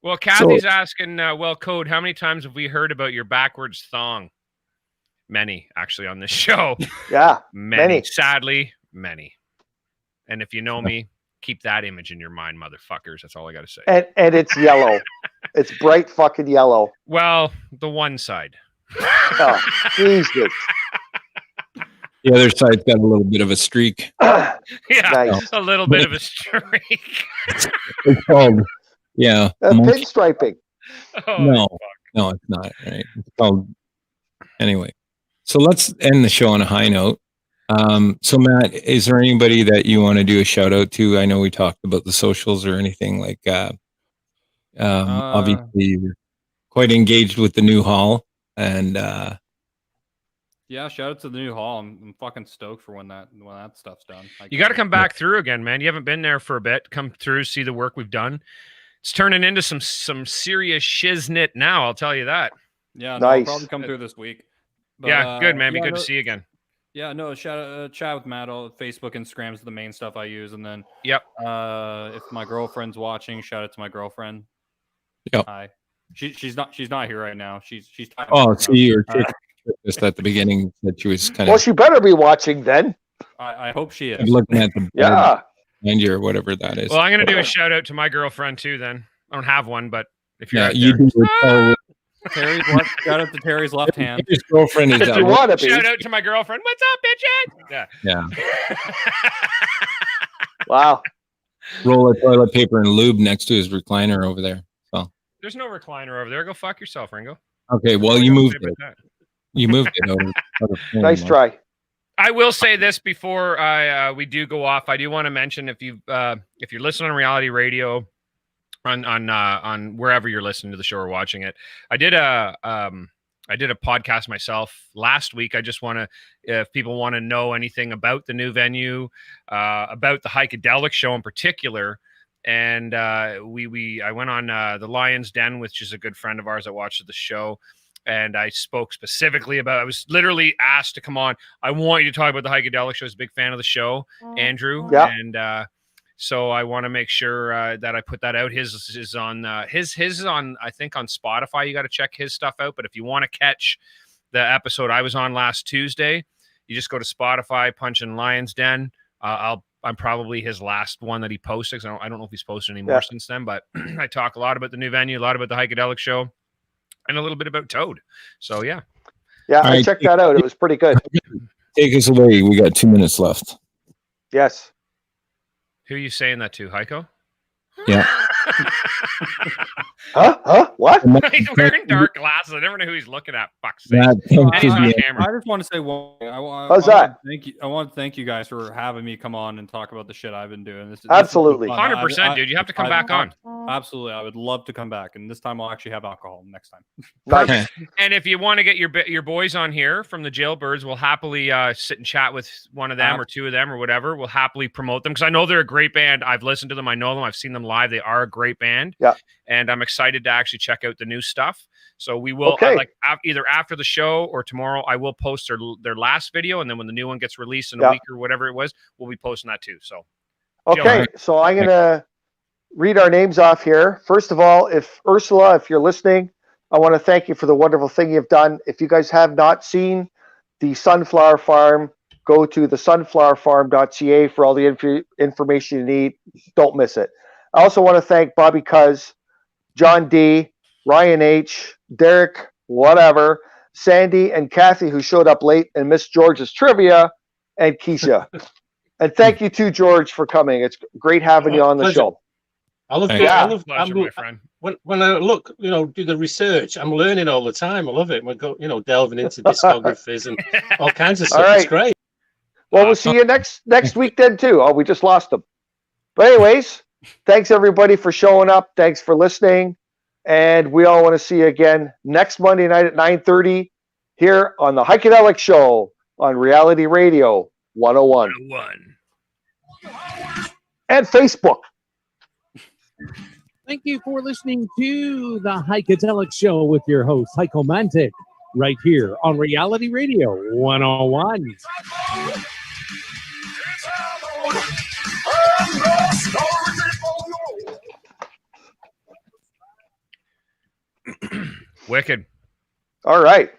Well, Kathy's asking, Code, how many times have we heard about your backwards thong? Many, actually, on this show. Yeah. Many. Sadly, many. And if you know me, keep that image in your mind, motherfuckers. That's all I got to say. And it's yellow. It's bright fucking yellow. Well, the one side. Oh, Jesus. The other side's got a little bit of a streak. Yeah, nice. A little bit of a streak. It's called, pinstriping. Oh, no, it's not. Right? It's called, anyway. So let's end the show on a high note. So Matt, is there anybody that you want to do a shout out to? I know we talked about the socials or anything like obviously you're quite engaged with the new hall and yeah, shout out to the new hall. I'm fucking stoked for when that stuff's done. You got to come back through again, man. You haven't been there for a bit. Come through, see the work we've done. It's turning into some serious shiznit now, I'll tell you that. Yeah, nice. I'll probably come through this week. But, yeah, good, man. Be good to see you again. Yeah, no, chat with Matt. Facebook, Instagram's the main stuff I use, and then if my girlfriend's watching, shout out to my girlfriend. Yep. Hi. She's not here right now. She's see, you're just at the beginning that she was kind of. Well, she better be watching then. I hope she is. Looking at the behind you or whatever that is. Well, I'm gonna do a shout out to my girlfriend too. Then I don't have one, but if you're you do. Terry's shout out to Terry's left hand. His girlfriend is out. Shout out to my girlfriend. What's up, bitches? Yeah. Wow. Roll of toilet paper and lube next to his recliner over there. So there's no recliner over there. Go fuck yourself, Ringo. Okay, well you moved it. You moved it over. Nice try. I will say this before we do go off. I do want to mention if you're listening on reality radio on wherever you're listening to the show or watching it, I did a podcast myself last week. I just want to, if people want to know anything about the new venue, about the Heikadelic show in particular, and I went on the Lion's Den, which is a good friend of ours that watches the show. And I spoke specifically about, I was literally asked to come on. I want you to talk about the Heikadelic show. I was a big fan of the show, Andrew. Yeah. And so I want to make sure that I put that out. His is on, his is on, I think on Spotify. You got to check his stuff out. But if you want to catch the episode I was on last Tuesday, you just go to Spotify, punch in Lion's Den. I'm probably his last one that he posted. I don't know if he's posted anymore since then, but I talk a lot about the new venue, a lot about the Heikadelic show, and a little bit about Toad. So yeah. Yeah, I checked that out. It was pretty good. Take us away. We got 2 minutes left. Yes. Who are you saying that to, Heiko? Yeah. Huh? What? He's wearing dark glasses. I never know who he's looking at. Fuck's sake. I just want to say one thing. How's that? I want to thank you guys for having me come on and talk about the shit I've been doing. This Absolutely. 100%, dude. You have to come back on. Absolutely. I would love to come back. And this time I'll actually have alcohol next time. Nice. And if you want to get your boys on here from the Jailbirds, we'll happily sit and chat with one of them or two of them or whatever. We'll happily promote them because I know they're a great band. I've listened to them. I know them. I've seen them live. They are a great band. Yeah. And I'm excited to actually check out the new stuff. So we will either after the show or tomorrow, I will post their last video. And then when the new one gets released in a week or whatever it was, we'll be posting that too. So, okay. So I'm going to read our names off here. First of all, if Ursula, if you're listening, I want to thank you for the wonderful thing you've done. If you guys have not seen the Sunflower Farm, go to thesunflowerfarm.ca for all the information you need. Don't miss it. I also want to thank Bobby Cuz, John D, Ryan H, Derek, whatever, Sandy, and Kathy, who showed up late, and Miss George's trivia, and Keisha. And thank you too, George, for coming. It's great having you on the show. I love it. I love pleasure, my friend. When I look, do the research, I'm learning all the time. I love it. We go, delving into discographies and all kinds of stuff. Right. It's great. Well, we'll see you next week then too. Oh, we just lost them. But anyways, thanks everybody for showing up. Thanks for listening. And we all want to see you again next Monday night at 9:30 here on the Heikadelic Show on Reality Radio 101. And Facebook. Thank you for listening to the Heikadelic Show with your host, Heiko Mantic, right here on Reality Radio 101. Wicked. All right.